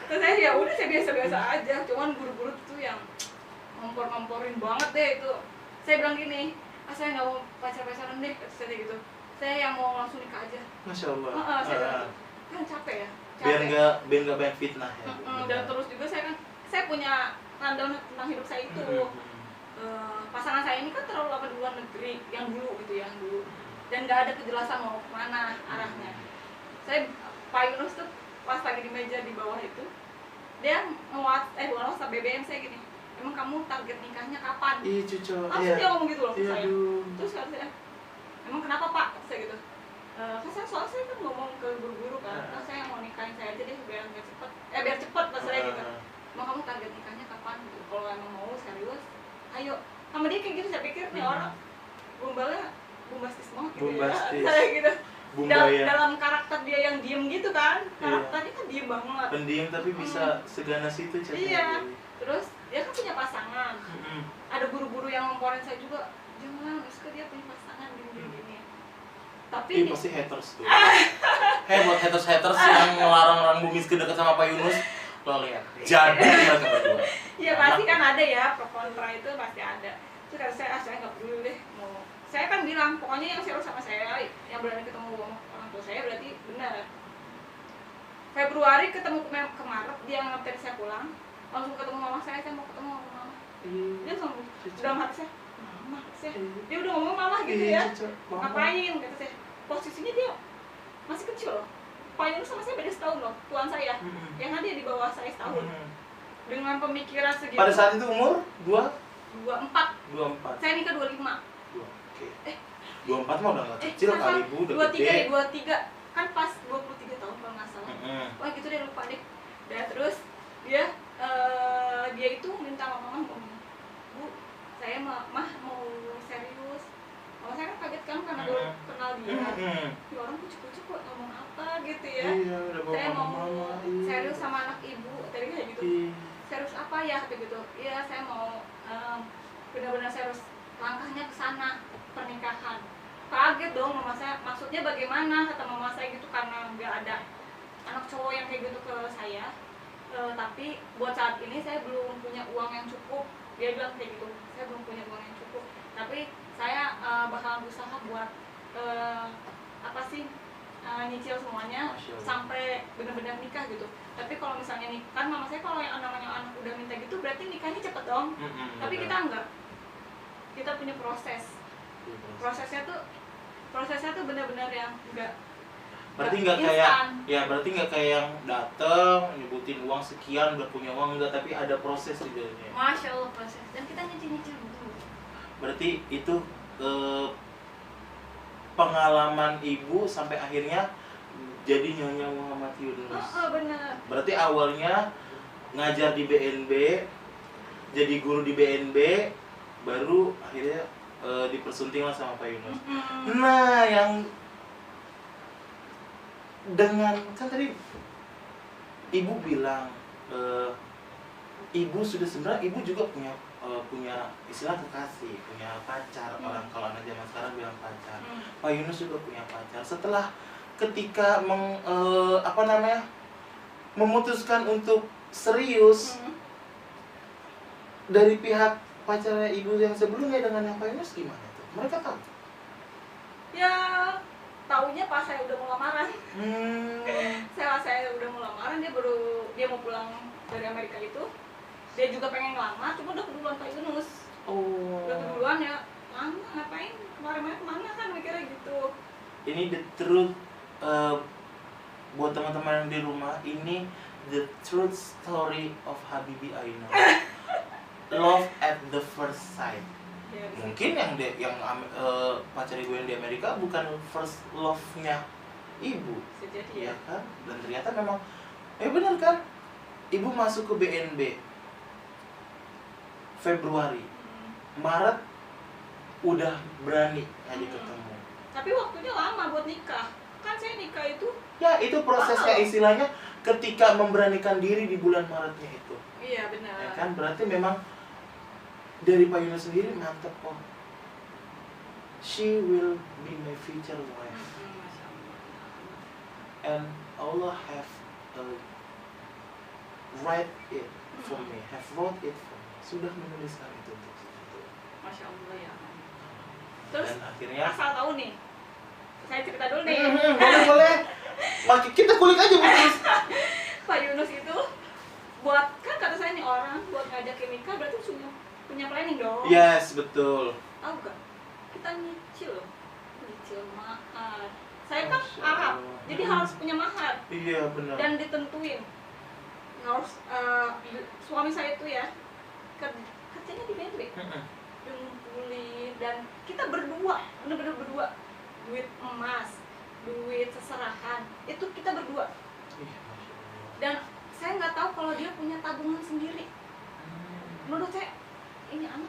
Terus saya ya udah, saya biasa-biasa aja. Cuman guru-guru tuh yang ngompor-ngomporin banget deh itu. Saya bilang gini, saya nggak mau pacar-pacaran deh, kata saya gitu. Saya yang mau langsung nikah aja. Masya Allah. Saya bilang, kan capek ya. Biar nggak banyak fitnah ya. Dan terus juga saya punya rundown tentang hidup saya itu. Pasangan saya ini kan terlalu lama di luar negeri, yang dulu gitu ya, dulu. Dan nggak ada kejelasan mau kemana arahnya. Pak Yunus tuh pas lagi di meja di bawah itu, dia WhatsApp BBM saya gini, emang kamu target nikahnya kapan? Cucu. Langsung dia ngomong gitu loh ke saya. Aduh. Terus kata saya, emang kenapa Pak? Saya gitu. Soalnya saya kan ngomong ke guru-guru kan, saya mau nikahin saya aja deh biar cepet maksudnya gitu. Emang kamu target nikahnya kapan? Gitu. Kalau emang mau serius, ayo. Sama dia kayak gitu, saya pikir nih orang gombalnya bombastis banget gitu ya. Saya gitu. Dalam karakter dia yang diem gitu kan, karakternya kan diem banget. Pendiam tapi bisa seganas itu cerita. Iya. Terus dia kan punya pasangan. Ada guru-guru yang ngomporin saya juga, jangan, Rizka dia punya pasangan gini. Tapi pasti haters tuh. Buat haters yang ngelarang orang Bumi dekat sama Pak Yunus, lo lihat. Jadi mereka berdua. Iya pasti kan ada ya, pro kontra itu pasti ada. Terus kata saya nggak peduli deh mau. Saya kan bilang pokoknya yang serius sama saya, yang berani ketemu orang tua saya berarti benar. Februari ketemu ke Maret, dia nganterin saya pulang, langsung ketemu mama saya mau ketemu sama mama. Dia langsung dalam hati saya, mama saya, dia udah ngomong mama gitu ya. Ngapain kata saya? Posisinya dia masih kecil loh. Pak Yunus sama saya beda setahun loh, tuan saya. Yang ada di bawah saya setahun. Dengan pemikiran segitu. Pada saat itu umur 24. Saya nikah 25. Oke. 24 mah udah nggak kecil kali Bu, udah gede. 23 kan pas 23 tahun kalau nggak salah. Wah gitu deh, lupa deh. Dan terus dia itu minta sama mama ngomong, Bu, saya mah mau serius. Mama saya kan kaget kan karena baru kenal dia. Ya orang kucuk-kucuk kok ngomong apa gitu ya. Saya mau serius sama anak ibu, tadi kayak gitu. Serius apa ya gitu. Iya, saya mau benar-benar serius, langkahnya ke sana, pernikahan. Kaget dong mama saya, maksudnya bagaimana kata mama saya gitu, karena nggak ada anak cowok yang kayak gitu ke saya. Tapi buat saat ini saya belum punya uang yang cukup. Dia bilang kayak gitu, saya belum punya uang yang cukup. Tapi saya bakalan berusaha buat nyicil semuanya Masya Allah. sampai benar-benar nikah gitu. Tapi kalau misalnya nih, kan mama saya kalau yang namanya anak udah minta gitu berarti nikahnya cepet dong. Tapi bener. kita enggak. Kita punya proses. Prosesnya tuh benar-benar yang enggak. Berarti nggak kayak, ya berarti nggak kayak yang dateng nyebutin uang sekian udah punya uang, enggak, tapi ada proses di dalamnya. Masya Allah, proses. Dan kita nyicil dulu. Berarti itu pengalaman ibu sampai akhirnya jadi Nyonya Muhammad Yunus. Benar. Berarti awalnya ngajar di BNB, jadi guru di BNB, baru akhirnya dipersunting lah sama Pak Yunus. Nah, yang dengan kan tadi ibu bilang ibu sudah, sebenarnya ibu juga punya istilah kekasih, punya pacar. Orang kalau anak zaman sekarang bilang pacar. Pak Yunus juga punya pacar. Setelah ketika memutuskan untuk serius, dari pihak pacarnya ibu yang sebelumnya dengan yang Pak Yunus gimana tuh? Mereka tahu? Ya, taunya pas saya udah mau lamaran. Saya udah mau lamaran, dia mau pulang dari Amerika itu. Dia juga pengen ngelamar, cuma udah keduluan Pak Yunus. Udah keduluan ya, lama ngapain? Kemarin-kemarin kemana kan mikirnya gitu. Ini the truth, buat teman-teman yang di rumah, ini the truth story of Habibie Ainun. Love at the first sight. Ya, Mungkin yang pacar ibu yang di Amerika bukan first love-nya ibu, sejati ya kan? Dan ternyata memang, benar kan? Ibu masuk ke BNB Februari, Maret udah berani ngajak ketemu. Tapi waktunya lama buat nikah. Kan saya nikah itu. Ya, itu prosesnya, istilahnya ketika memberanikan diri di bulan Maretnya itu. Iya, benar. Ya kan, berarti memang dari Pak Yunus sendiri mantep kok. She will be my future wife. And Allah have write it for me, have wrote it for me. Sudah menuliskan itu untuk saya. Masya Allah ya. Terus Dan akhirnya asal tahu nih, saya cerita dulu nih. boleh. Makin kita kulik aja terus. Pak Yunus itu buat, kan kata saya nih, orang buat ngajakin nikah berarti sudah punya planning dong. Yes, betul. Tahu gak? Kita nyicil loh. Nyicil mahar. Saya kan Masya Arab, Allah. jadi harus punya mahar. Iya, benar. Dan ditentuin harus suami saya itu ya kerjanya di BNB, ngumpulin, dan kita berdua, bener-bener berdua, duit emas, duit seserahan itu kita berdua. Dan saya nggak tahu kalau dia punya tabungan sendiri. Menurut saya ini anak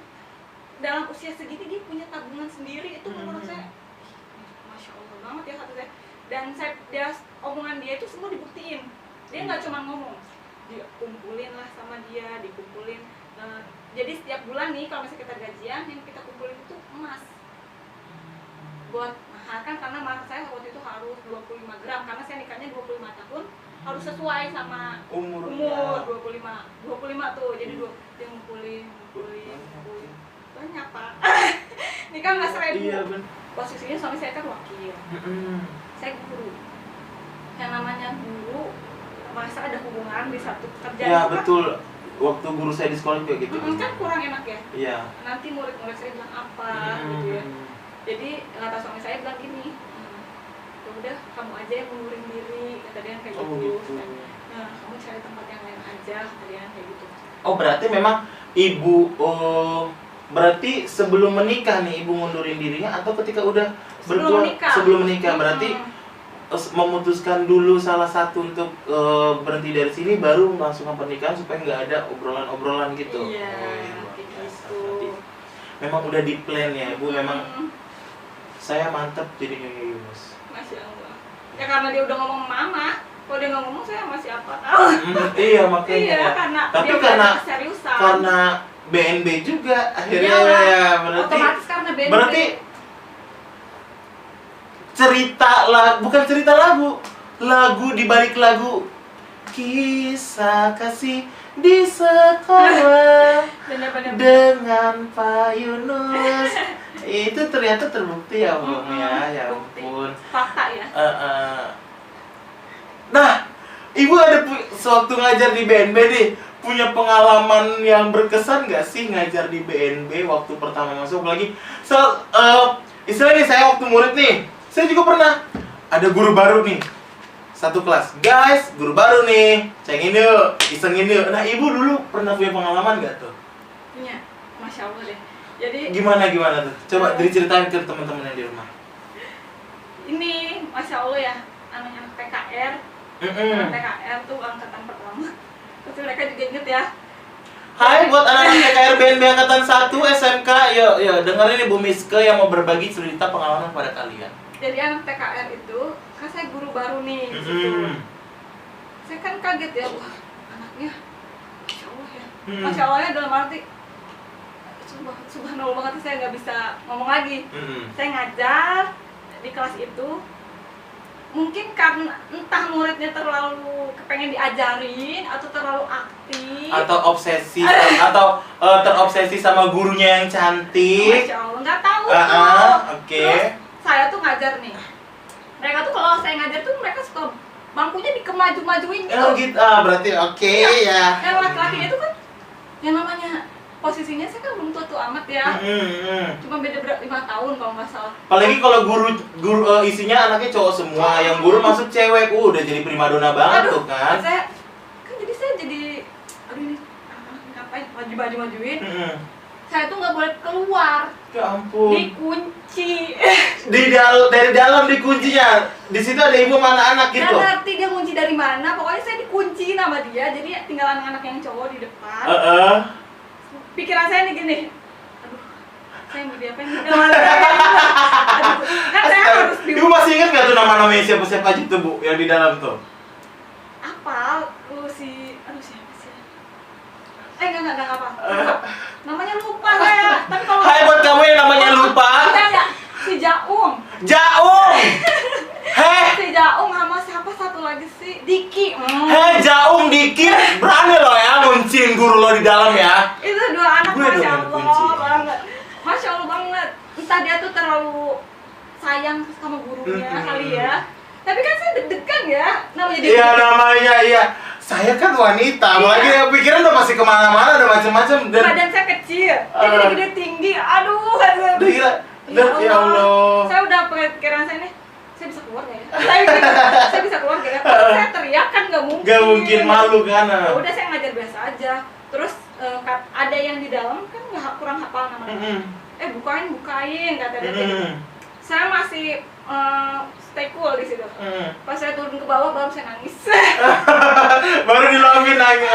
dalam usia segini dia punya tabungan sendiri, itu menurut saya Masya Allah banget ya kata saya. Dan omongan dia itu semua dibuktiin. Dia nggak cuma ngomong, dia kumpulin lah sama dia, dikumpulin. Jadi setiap bulan nih kalau misalnya kita gajian, yang kita kumpulin itu emas buat mahar, kan karena mahar saya waktu itu harus 25 gram karena saya nikahnya 25 tahun, harus sesuai sama umur 25 tuh. Jadi dia ngumpulin banyak Pak. Nikah nggak 1.000. Iya, benar. Posisinya suami saya kan wakil, saya guru. Yang namanya guru, masa ada hubungan di satu kerjaan. Ya, betul. Waktu guru saya di sekolah juga gitu. Kan kurang enak ya. Iya. Nanti murid-murid saya bilang apa gitu ya. Jadi kata suami saya bilang gini, ya udah kamu aja yang mundurin diri, kata dia kayak gitu. Nah, kamu cari tempat yang lain aja, kata dia kayak gitu. Oh, berarti memang ibu berarti sebelum menikah nih ibu ngundurin dirinya atau ketika udah sebelum menikah berarti memutuskan dulu salah satu untuk berhenti dari sini baru melangsungkan pernikahan supaya nggak ada obrolan-obrolan gitu. Iya, gitu. Berarti memang udah di plan ya ibu. Memang saya mantep jadi Nyonya Yunus. Masya Allah. Ya karena dia udah ngomong mama, kalau dia nggak ngomong saya masih apa tahu. Iya makanya. Iya, tapi dia karena keseriusan. karena BNB juga akhirnya ya, berarti. Otomatis karena BNB. Berarti bukan cerita lagu di balik lagu, kisah kasih di sekolah dengan Pak Yunus. Itu ternyata terbukti ya Bung ya Bukti. ampun. Fakta ya. Nah, Ibu ada sewaktu ngajar di BNB nih, punya pengalaman yang berkesan nggak sih ngajar di BNB waktu pertama masuk? Lagi, istilahnya saya waktu murid nih, saya juga pernah ada guru baru nih, satu kelas, guys, guru baru nih, cengin yuk, isengin yuk. Nah, Ibu dulu pernah punya pengalaman nggak tuh? Punya, masya Allah deh. Jadi Gimana tuh? Coba diceritain ke teman-teman yang di rumah. ini masya Allah ya, anak-anak PKR. Anak PKR tuh angkatan pertama. Terus mereka juga inget ya. Hai buat anak-anak PKR BNB angkatan 1 SMK, yuk dengerin nih Bu Miske yang mau berbagi cerita pengalaman pada kalian. Jadi anak PKR itu, kan saya guru baru nih di situ. Saya kan kaget ya, wah anaknya masya Allah ya. Masya Allahnya dalam arti subhanallah banget, saya nggak bisa ngomong lagi. Saya ngajar di kelas itu, mungkin karena entah muridnya terlalu kepengen diajarin atau terlalu aktif Atau obsesi atau terobsesi sama gurunya yang cantik. masya Allah nggak tahu tuh. Oke. Terus saya tuh ngajar nih, mereka tuh kalau saya ngajar tuh mereka suka bangkunya dikemaju-majuin gitu. Oh gitu, berarti oke ya. Yang laki-laki itu kan yang namanya posisinya saya kan belum tua amat ya. Cuma beda 5 tahun kalau nggak salah. Apalagi kalau guru isinya anaknya cowok semua, yang guru masuk cewek, udah jadi primadona banget tuh kan. Saya jadi aduh ini anak ngapain maju-majuin. Saya tuh nggak boleh keluar. Ya ampun. Dikunci. Dari dalam dikuncinya. Di situ ada ibu sama anak-anak gitu. Nggak ngerti dia kunci dari mana. Pokoknya saya dikunci sama dia. Jadi tinggal anak-anak yang cowok di depan. Pikiran saya nih gini. Aduh, saya mau diapain nih? Aduh, kan saya harus Ibu masih ingat nggak tuh nama-namanya siapa-siapa aja tuh Bu yang di dalam tuh? Apa? Aduh siapa sih? Enggak apa. Namanya lupa saya. Tapi kalau Hai buat kamu yang namanya lupa. Enggak. Si Jaung. Si Jaung sama siapa satu lagi sih? Diki. Jaung dikit. Berani lo ya ngunciin guru lo di dalam ya. Itu dua anak Gue masya dong yang Allah kunci. banget. Masya Allah banget. Entah dia tuh terlalu sayang sama gurunya kali ya. Tapi kan saya deg-degan ya. Namanya dia. Iya namanya iya. Saya kan wanita, apalagi pikiran udah masih kemana-mana, udah macam-macam. Badan saya kecil, dia gede-gede tinggi. Aduh. Gila. Ya Allah. Saya udah pikiran saya nih, saya bisa keluar nggak ya? Saya bisa keluar nggak ya? Kalau saya teriak kan nggak mungkin. Gak mungkin, malu kan. Ya udah saya ngajar biasa aja. Terus ada yang di dalam kan kurang hafal namanya. Bukain kata dia. Saya masih stay cool di situ. Pas saya turun ke bawah baru saya nangis. Baru dilobin nangis.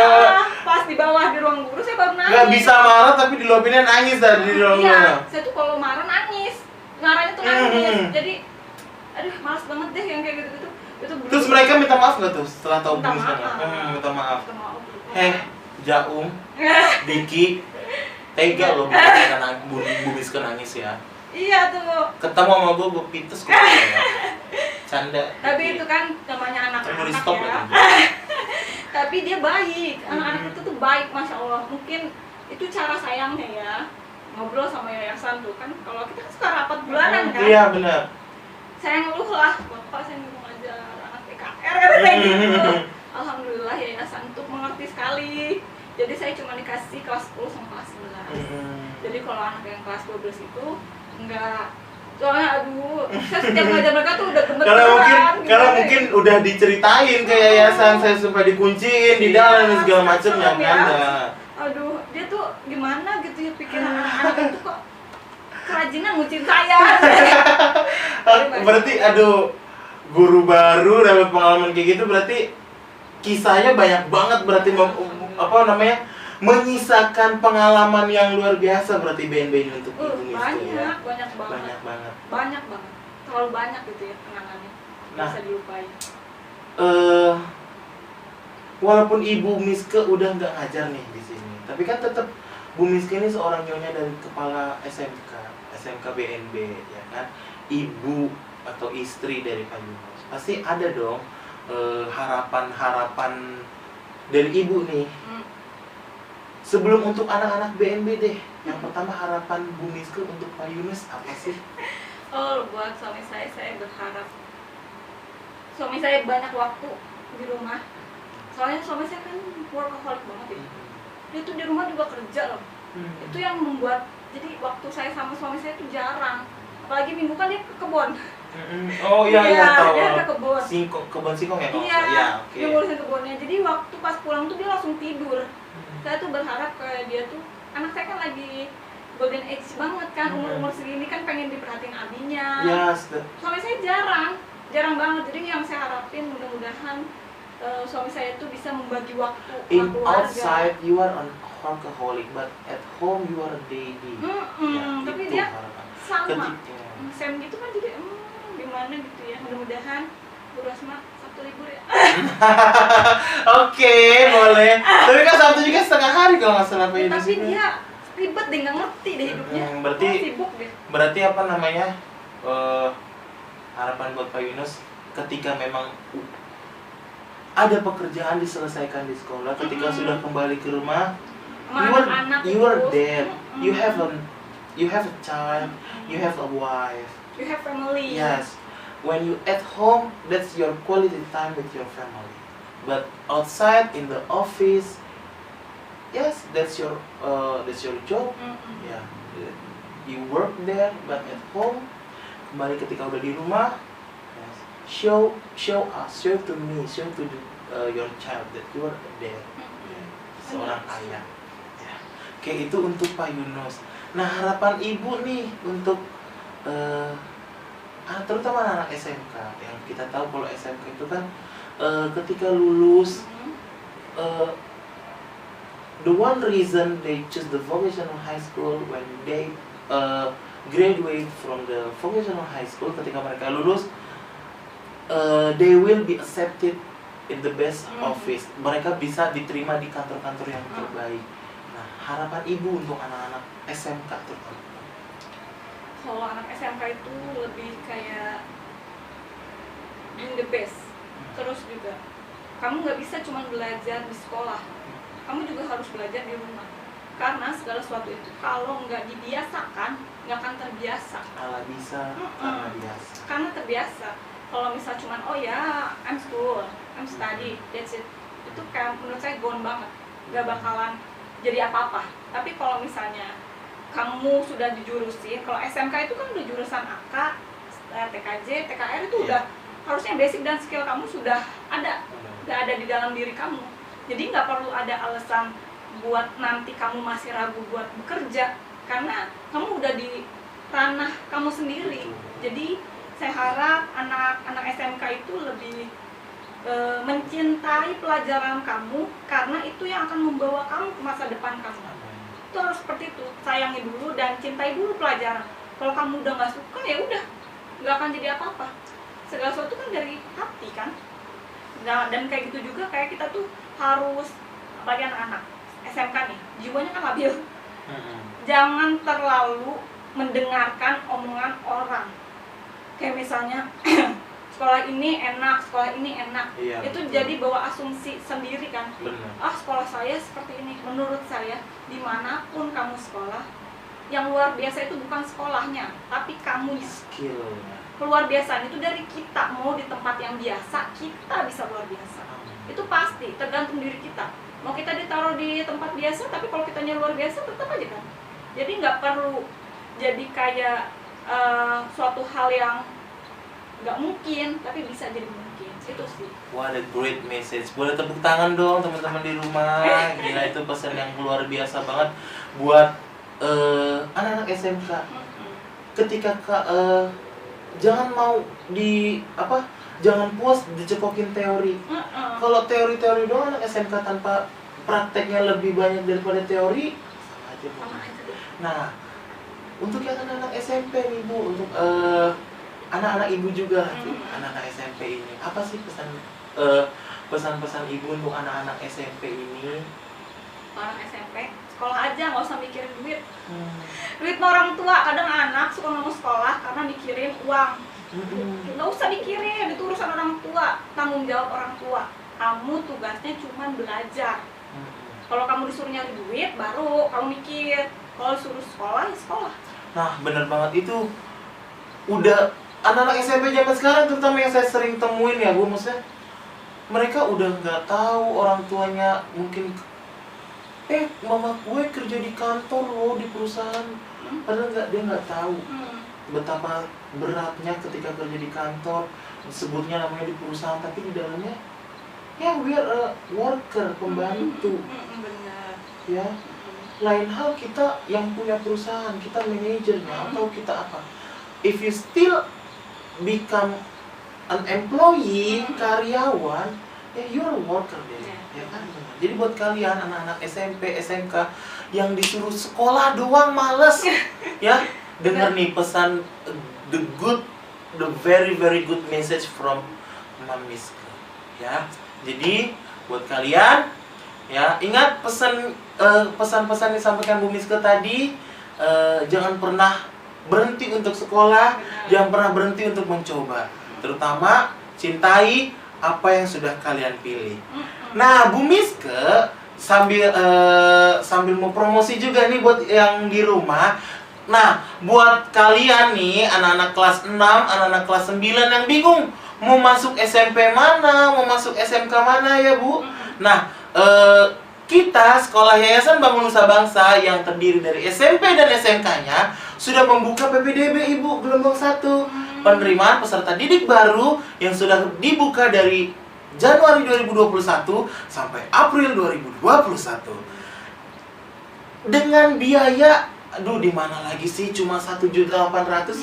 Pas di bawah di ruang guru saya baru nangis. Gak bisa marah tapi dilobinnya nangis dari ruang guru. Iya, saya tuh kalau marah nangis. Marahnya tuh nangis. Jadi aduh malas banget deh yang kayak gitu-gitu. Terus mereka minta maaf gak tuh setelah tahu minta bunyi sekarang? maaf. Minta maaf. Jaung, Diki, tega loh bubis ke nangis ya. Iya tuh. Ketemu sama gue pites kok ya. Canda. Tapi itu kan namanya anak-anak ya. Tapi dia baik. Anak-anak itu tuh baik, masya Allah. Mungkin itu cara sayangnya ya. Ngobrol sama yayasan tuh kan. Kalau kita kan suka rapat bulanan kan. Iya benar. Saya ngeluh lah, bapak saya mau ngajar anak PKR kata kayak gitu. Alhamdulillah yayasan tuh mengerti sekali. Jadi saya cuma dikasih kelas 10 sama kelas 11. Jadi kalau anak yang kelas 12 itu enggak, soalnya aduh, saya setiap ngajar mereka tuh udah gemeteran. Karena mungkin udah diceritain ke yayasan saya supaya dikunciin di dalam dan segala macamnya kan. Aduh, dia tuh gimana gitu ya pikiran anak itu kok kerajinan ngucin saya. Berarti aduh, guru baru dapat pengalaman kayak gitu berarti kisahnya banyak banget berarti menyisakan pengalaman yang luar biasa berarti BNB ini untuk Ibu Miske ya. Banyak banget. Terlalu banyak gitu ya kenangannya. Nggak bisa dilupain. Walaupun Ibu Miske udah nggak ngajar nih di sini, tapi kan tetap Bu Miske ini seorang nyonya dari kepala SMK BNB ya kan, ibu atau istri dari Pak Yunus. Pasti ada dong harapan-harapan dari ibu nih sebelum untuk anak-anak BNB deh, yang pertama harapan Bu Miske untuk Pak Yunus apa sih? Oh, buat suami saya berharap suami saya banyak waktu di rumah. Soalnya suami saya kan workaholic banget ya. Dia tuh di rumah juga kerja loh. Itu yang membuat jadi waktu saya sama suami saya tuh jarang. Apalagi minggu kan dia ke kebun. Oh iya tahu. Dia ke kebun. Kebun singkong ya kalau Iya, ya, oke. dia ngurusin kebunnya. Jadi waktu pas pulang tuh dia langsung tidur. Saya tuh berharap kayak dia tuh, anak saya kan lagi golden age banget kan, umur segini kan pengen diperhatiin abinya. Yes. Suami saya jarang banget. Jadi yang saya harapin mudah-mudahan suami saya tuh bisa membagi waktu In sama keluarga. outside you are an workaholic, but at home you are a daddy. Tapi itu dia harapan. sama. Ketika Sam gitu kan jadi gimana gitu ya. Mudah-mudahan Bu Rosma Sabtu libur ya. Oke, boleh. Tapi kan Sabtu juga setengah hari kalau nggak salah Pak Yunus. Tapi dia ribet deh, nggak ngerti deh hidupnya. Berarti- sibuk deh. Berarti apa namanya? Harapan buat Pak Yunus ketika memang ada pekerjaan diselesaikan di sekolah, ketika sudah kembali ke rumah, Sama anak-anak you are terus. dead. You have a child, you have a wife. You have family. Yes. When you at home, that's your quality time with your family. But outside in the office, yes, that's your job. Yeah, you work there, but at home, kembali ketika udah di rumah, yes, show to me, show to your child that you are there, seorang ayah. Ya. Oke, itu untuk Pak Yunus. Nah, harapan ibu nih untuk terutama anak SMK, yang kita tahu kalau SMK itu kan ketika lulus, the one reason they choose the vocational high school when they graduate from the vocational high school, ketika mereka lulus, they will be accepted in the best office. Mereka bisa diterima di kantor-kantor yang terbaik. Nah, harapan ibu untuk anak-anak SMK terutama. Kalau anak SMK itu lebih kayak doing the best. Terus juga kamu nggak bisa cuma belajar di sekolah, kamu juga harus belajar di rumah. Karena segala sesuatu itu kalau nggak dibiasakan nggak akan terbiasa. Ala bisa karena biasa. Karena terbiasa. Kalau misal cuman oh ya I'm school, I'm study, that's it. Itu kayak menurut saya gone banget, nggak bakalan jadi apa-apa. Tapi kalau misalnya kamu sudah dijurusin, kalau SMK itu kan udah jurusan AK, TKJ, TKR itu udah harusnya basic dan skill kamu sudah ada di dalam diri kamu. Jadi nggak perlu ada alasan buat nanti kamu masih ragu buat bekerja, karena kamu udah di ranah kamu sendiri. Jadi saya harap anak-anak SMK itu lebih mencintai pelajaran kamu, karena itu yang akan membawa kamu ke masa depan kamu. Itu harus seperti itu, sayangi dulu dan cintai dulu pelajaran. Kalau kamu udah nggak suka ya udah, nggak akan jadi apa-apa. Segala sesuatu kan dari hati kan. Nah, dan kayak gitu juga kayak kita tuh harus, apalagi anak-anak SMK nih, jiwanya kan labil. Jangan terlalu mendengarkan omongan orang. Kayak misalnya sekolah ini enak, sekolah ini enak. Iya, itu betul. jadi bawa asumsi sendiri kan. Benar. Sekolah saya seperti ini. Menurut saya dimanapun kamu sekolah, yang luar biasa itu bukan sekolahnya, tapi kamunya. Skillnya. Keluar biasaan itu dari kita. Mau di tempat yang biasa, kita bisa luar biasa. Itu pasti, tergantung diri kita. Mau kita ditaruh di tempat biasa, tapi kalau kitanya luar biasa, tetap aja kan. Jadi nggak perlu jadi kayak suatu hal yang nggak mungkin, tapi bisa jadi mungkin. Itu sih. What a great message. Boleh tepuk tangan dong teman-teman di rumah. Gila, itu pesan yang luar biasa banget buat anak-anak SMK. Ketika jangan mau jangan puas dicekokin teori. Kalau teori-teori doang anak SMK tanpa prakteknya lebih banyak daripada teori, sama aja. Nah, untuk yang anak-anak SMP nih Bu, untuk anak-anak ibu juga, anak-anak SMP ini, apa sih pesan-pesan ibu untuk anak-anak SMP ini? Anak SMP sekolah aja, nggak usah mikirin duit. Duit mah orang tua. Kadang anak suka nggak mau sekolah karena mikirin uang. Nggak usah mikirin, itu urusan orang tua, tanggung jawab orang tua. Kamu tugasnya cuma belajar. Kalau kamu disuruh nyari duit, baru kamu mikir. Kalau suruh sekolah, ya sekolah. Nah, bener banget itu. Udah anak-anak SMP zaman sekarang, terutama yang saya sering temuin ya Bu, maksudnya mereka udah nggak tahu orang tuanya mungkin mama gue kerja di kantor loh, di perusahaan. Padahal dia nggak tahu betapa beratnya ketika kerja di kantor, sebutnya namanya di perusahaan, tapi di dalamnya ya we are a worker, pembantu. Benar. Ya, lain hal kita yang punya perusahaan, kita manajernya atau kita apa. If you still become an employee, karyawan, ya you are a worker deh. Ya kan? Jadi buat kalian anak-anak SMP, SMK yang disuruh sekolah doang males, ya dengar nih pesan the very very good message from Mom Miske, ya. Jadi buat kalian, ya ingat pesan-pesan yang disampaikan Bu Miske tadi, jangan pernah berhenti untuk sekolah, jangan pernah berhenti untuk mencoba, terutama cintai apa yang sudah kalian pilih. Nah, Bu Miske sambil mau promosi juga nih buat yang di rumah. Nah, buat kalian nih anak-anak kelas 6, anak-anak kelas 9 yang bingung mau masuk SMP mana, mau masuk SMK mana ya Bu? Nah, kita Sekolah Yayasan Bangun Nusa Bangsa yang terdiri dari SMP dan SMK-nya sudah membuka PPDB Ibu gelombang 1, penerimaan peserta didik baru yang sudah dibuka dari Januari 2021 sampai April 2021 dengan biaya, aduh di mana lagi sih, cuma 1.800.000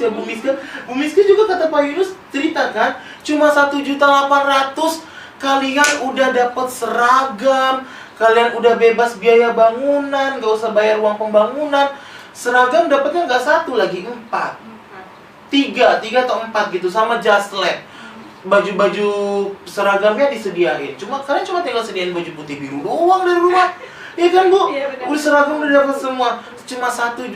ya Bu Miske. Bu Miske juga kata Pak Yunus cerita kan, cuma 1.800.000 kalian udah dapat seragam, kalian udah bebas biaya bangunan, gak usah bayar uang pembangunan. Seragam dapatnya nggak 1 lagi, 4, 3 atau 4 gitu, sama just lab. Baju-baju seragamnya disediain, kalian cuma tinggal sediain baju putih biru doang dari rumah. Iya kan Bu? Iya, udah seragam udah dapat semua. Cuma 1.800.000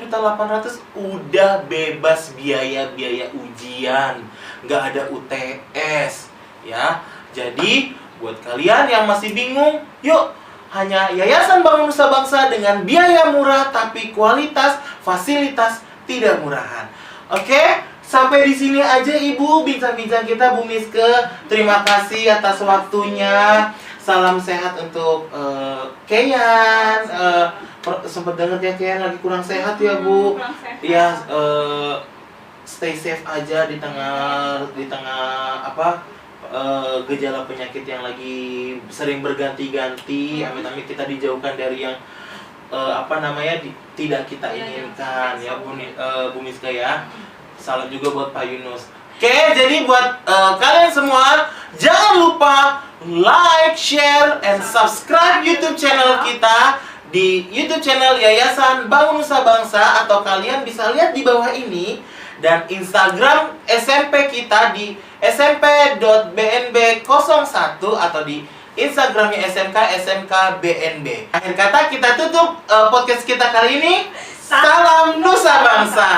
udah bebas biaya ujian, nggak ada UTS, ya. Jadi buat kalian yang masih bingung, yuk hanya Yayasan Bangun Nusa Bangsa dengan biaya murah tapi kualitas fasilitas tidak murahan. Oke, sampai di sini aja Ibu bincang-bincang kita Bu Miske. Terima kasih atas waktunya. Salam sehat untuk Keyan. Sempat denger ya Keyan lagi kurang sehat ya Bu. Ya, stay safe aja di tengah gejala penyakit yang lagi sering berganti-ganti. Amit-amit kita dijauhkan dari yang tidak kita inginkan ya Bu Miske ya. Salam juga buat Pak Yunus. Oke, jadi buat kalian semua jangan lupa like, share, and subscribe YouTube channel kita di YouTube channel Yayasan Bangun Nusa Bangsa, atau kalian bisa lihat di bawah ini, dan Instagram SMP kita di smp.bnb01 atau di Instagramnya SMK BNB. Akhir kata kita tutup podcast kita kali ini. Salam Nusa Bangsa.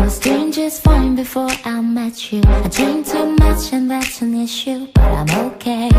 was doing just fine before I met you. I drink too much and that's an issue, but I'm okay.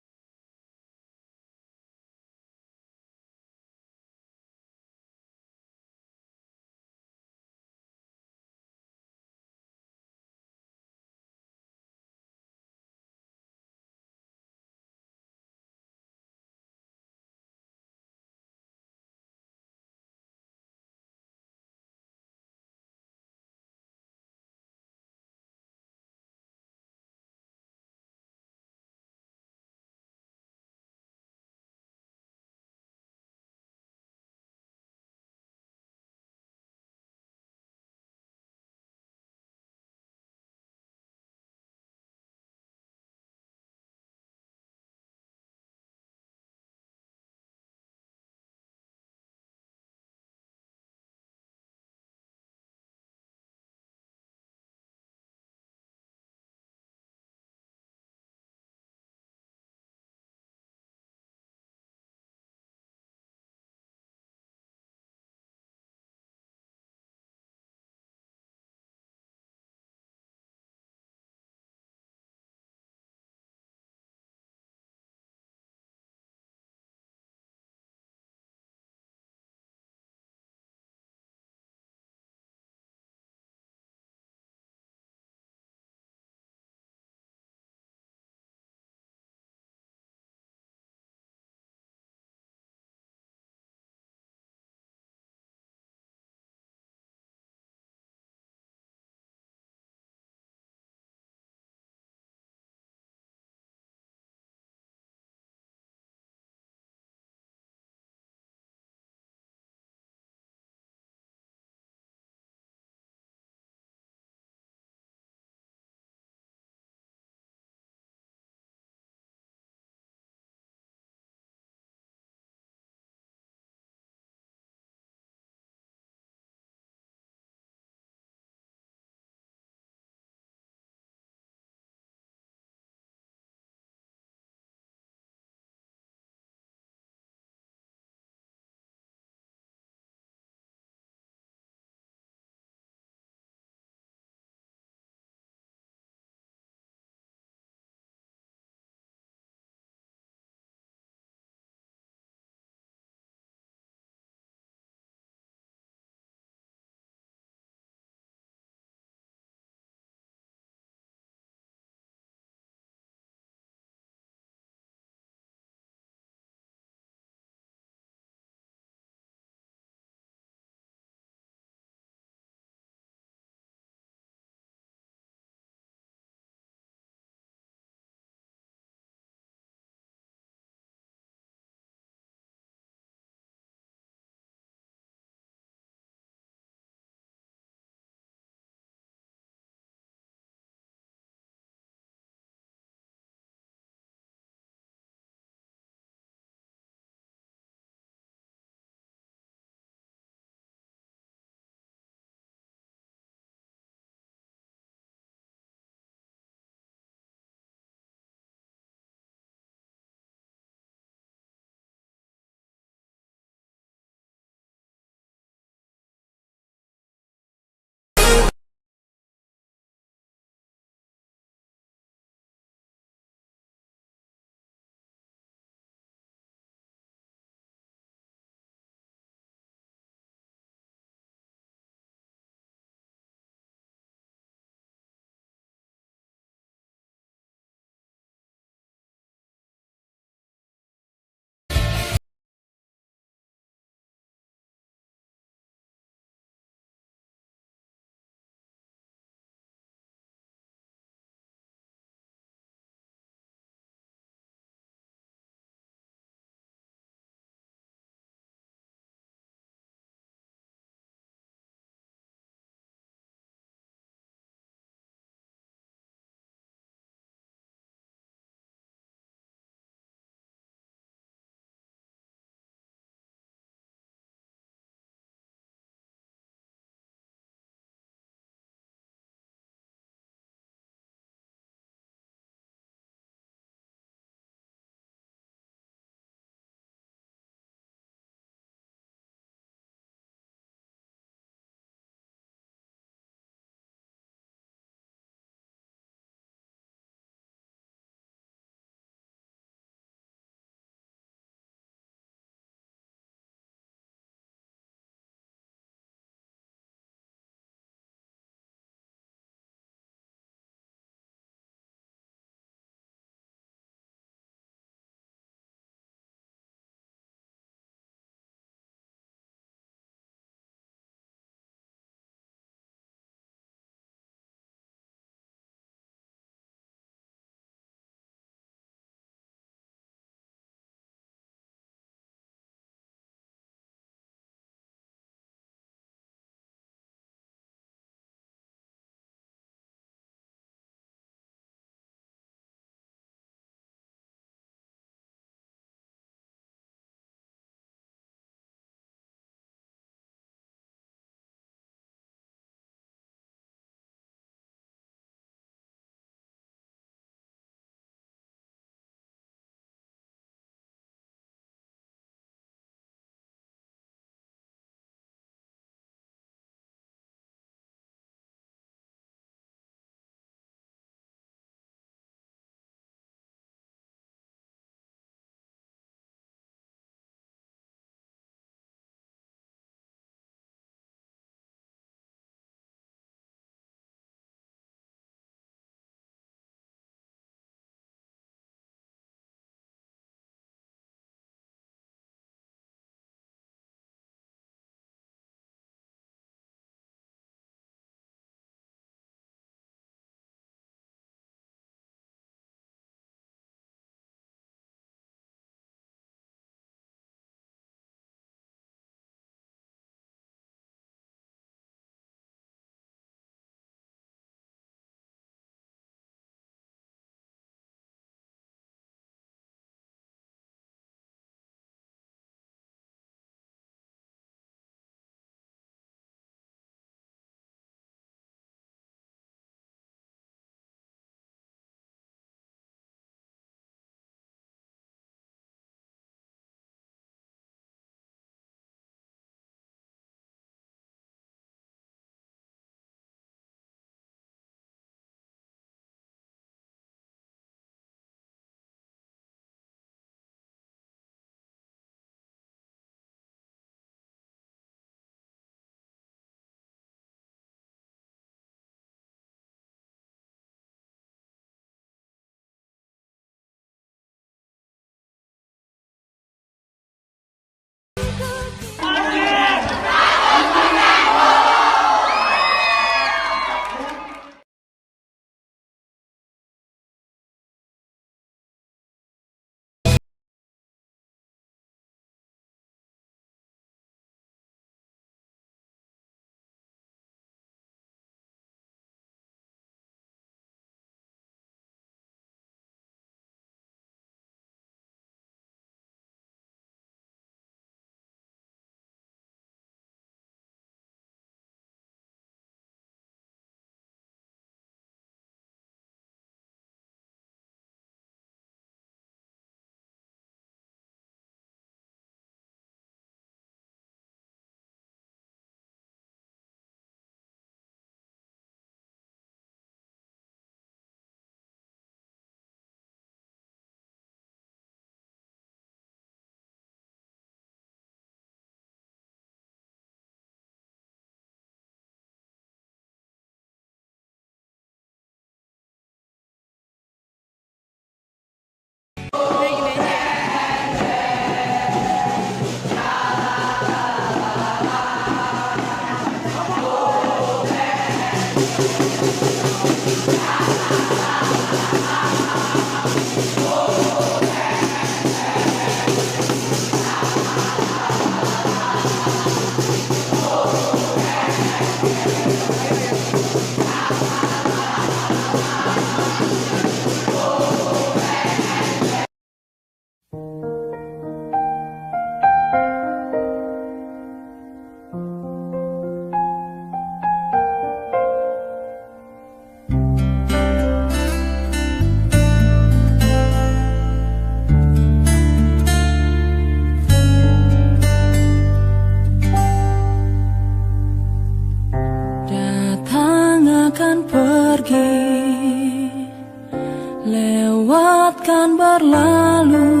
Lewatkan berlalu,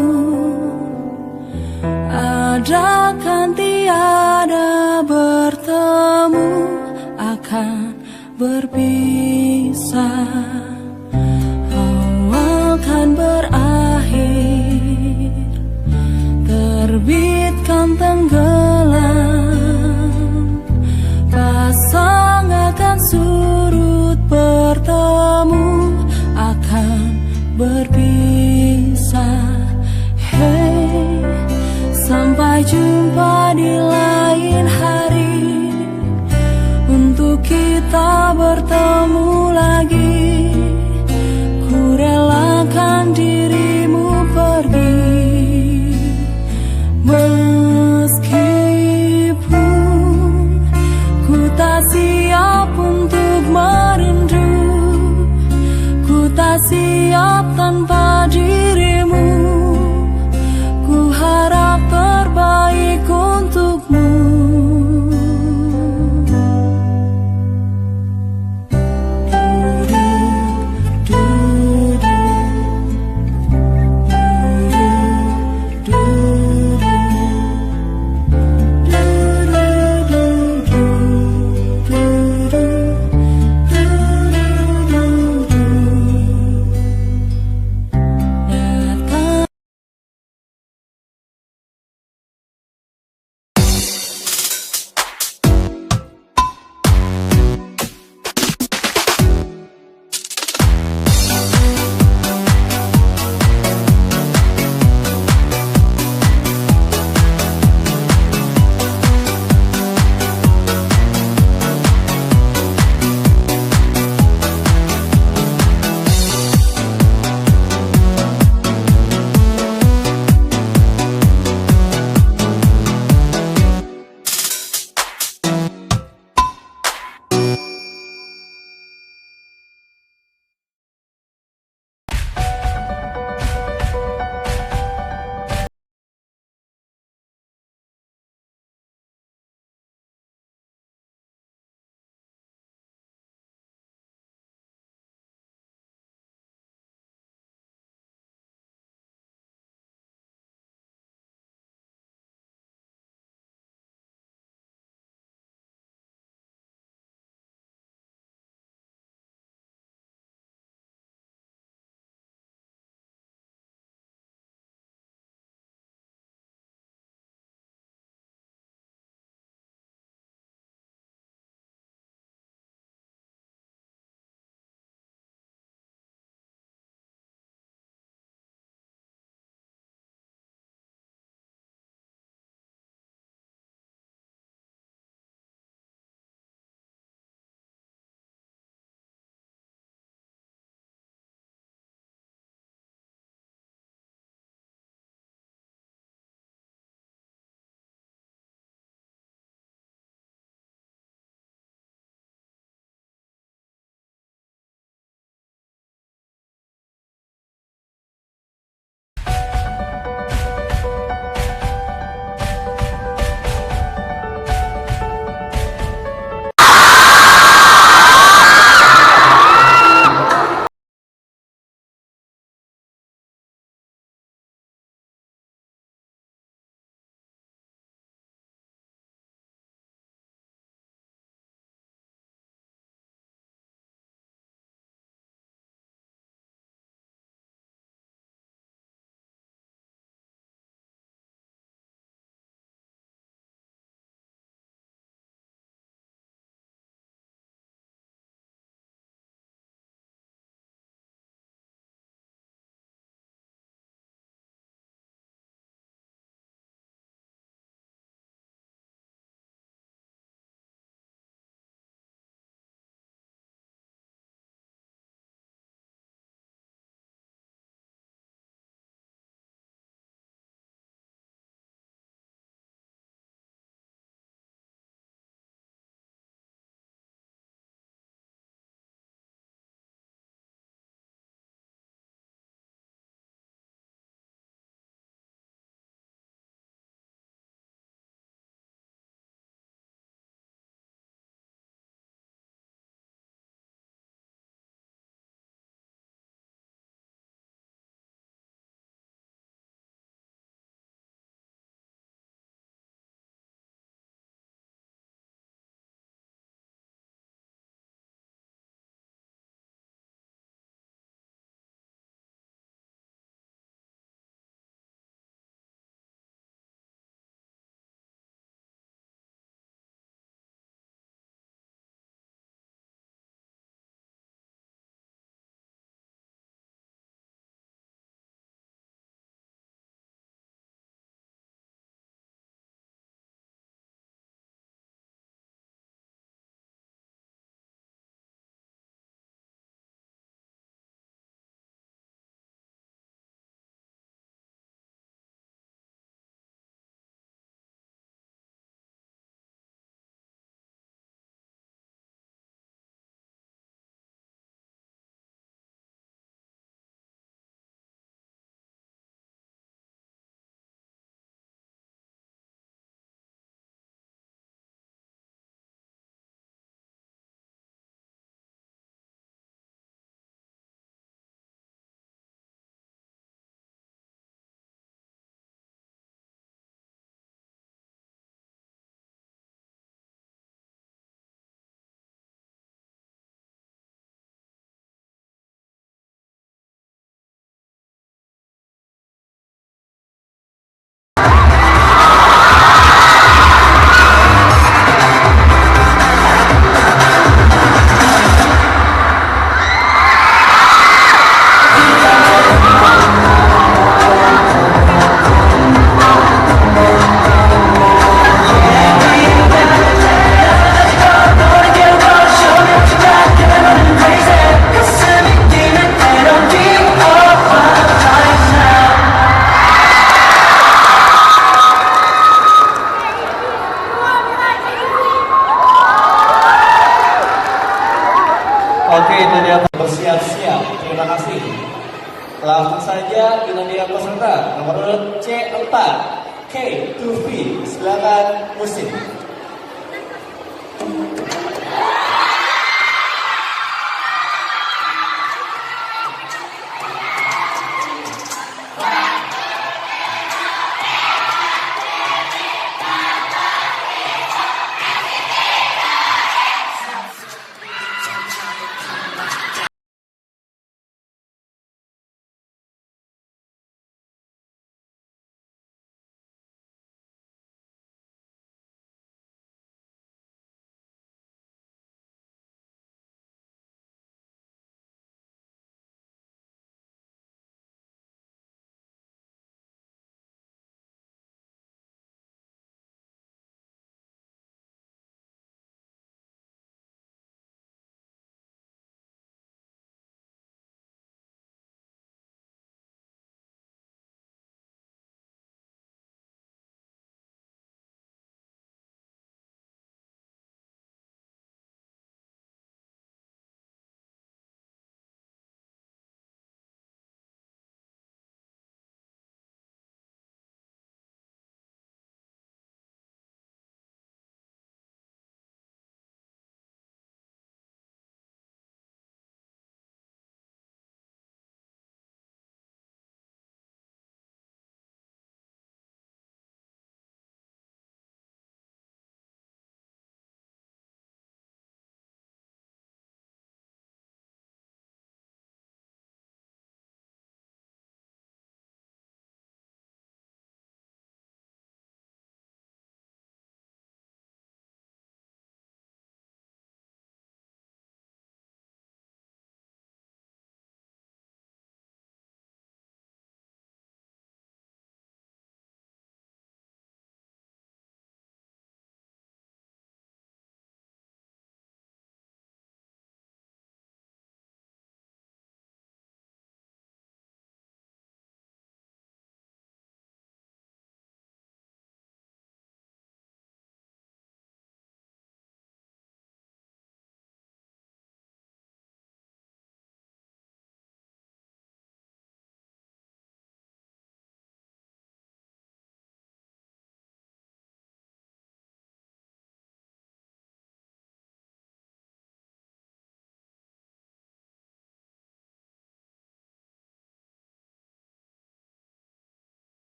ada kan tiada bertemu, akan berpisah. Awal kan berakhir, terbitkan tenggelam, pasang akan surut bertemu, akan berpisah. Hey, sampai jumpa di lain hari, untuk kita bertemu lagi. Ku relakan dirimu pergi, meski Oke, itu dia bersiap-siap. Terima kasih. Langsung saja dengan dia peserta nomor urut C4 K2V. Silakan musik.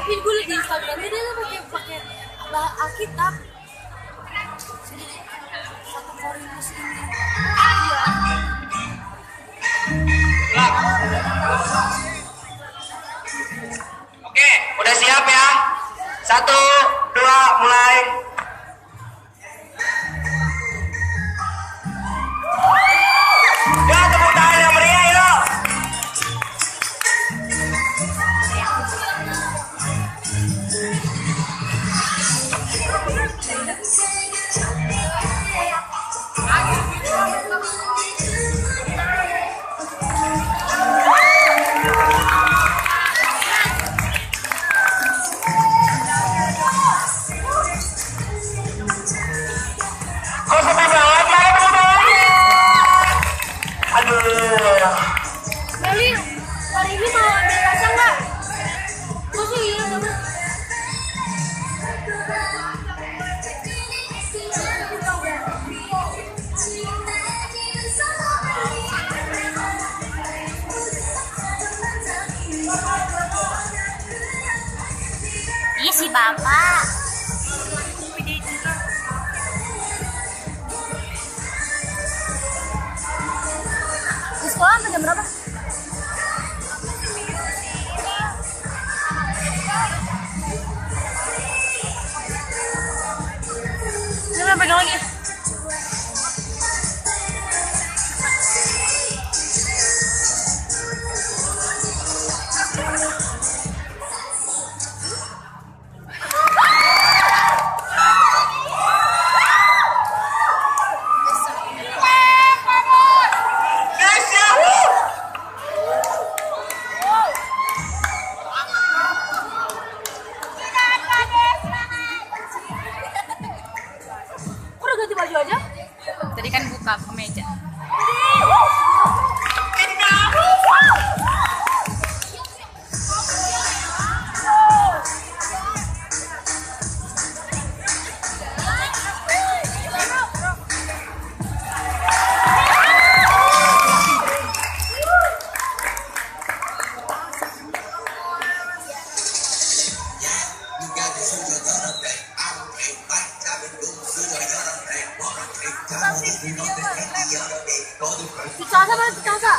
Tapi gue liat di Instagramnya dia tuh pakai Alkitab. Satu Korintus ini. Oke, udah siap ya? 1, 2, mulai. Ya, tepuk tangan yang meriah yuk. Kok sepi banget, mana tepuk tangannya? Aduh. Meli, hari ini mau ambil rasa nggak? Gue sih iya sama. Iya sih bapak. Di sekolah sampai jam berapa? Coba pegang lagi. Guys, ya. Kok udah ganti baju aja? Tadi kan buka kemeja. Pizza Asa mana Pizza Asa?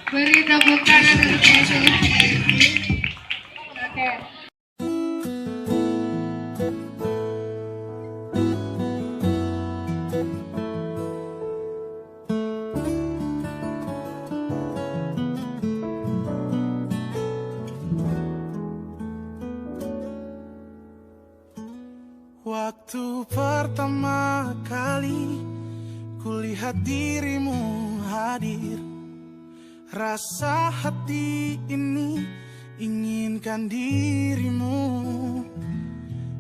Beri tepuk tangan untuk Suci. Oke. Waktu pertama kali kulihat dirimu hadir, rasa hati ini inginkan dirimu.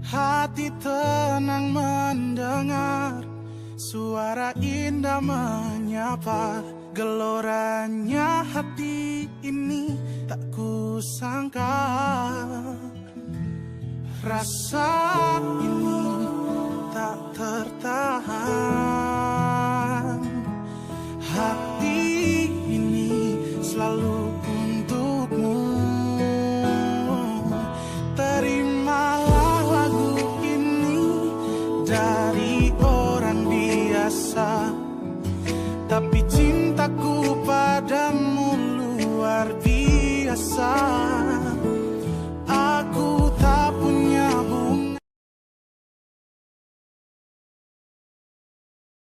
Hati tenang mendengar suara indah menyapa. Geloranya hati ini tak kusangka. Rasa ini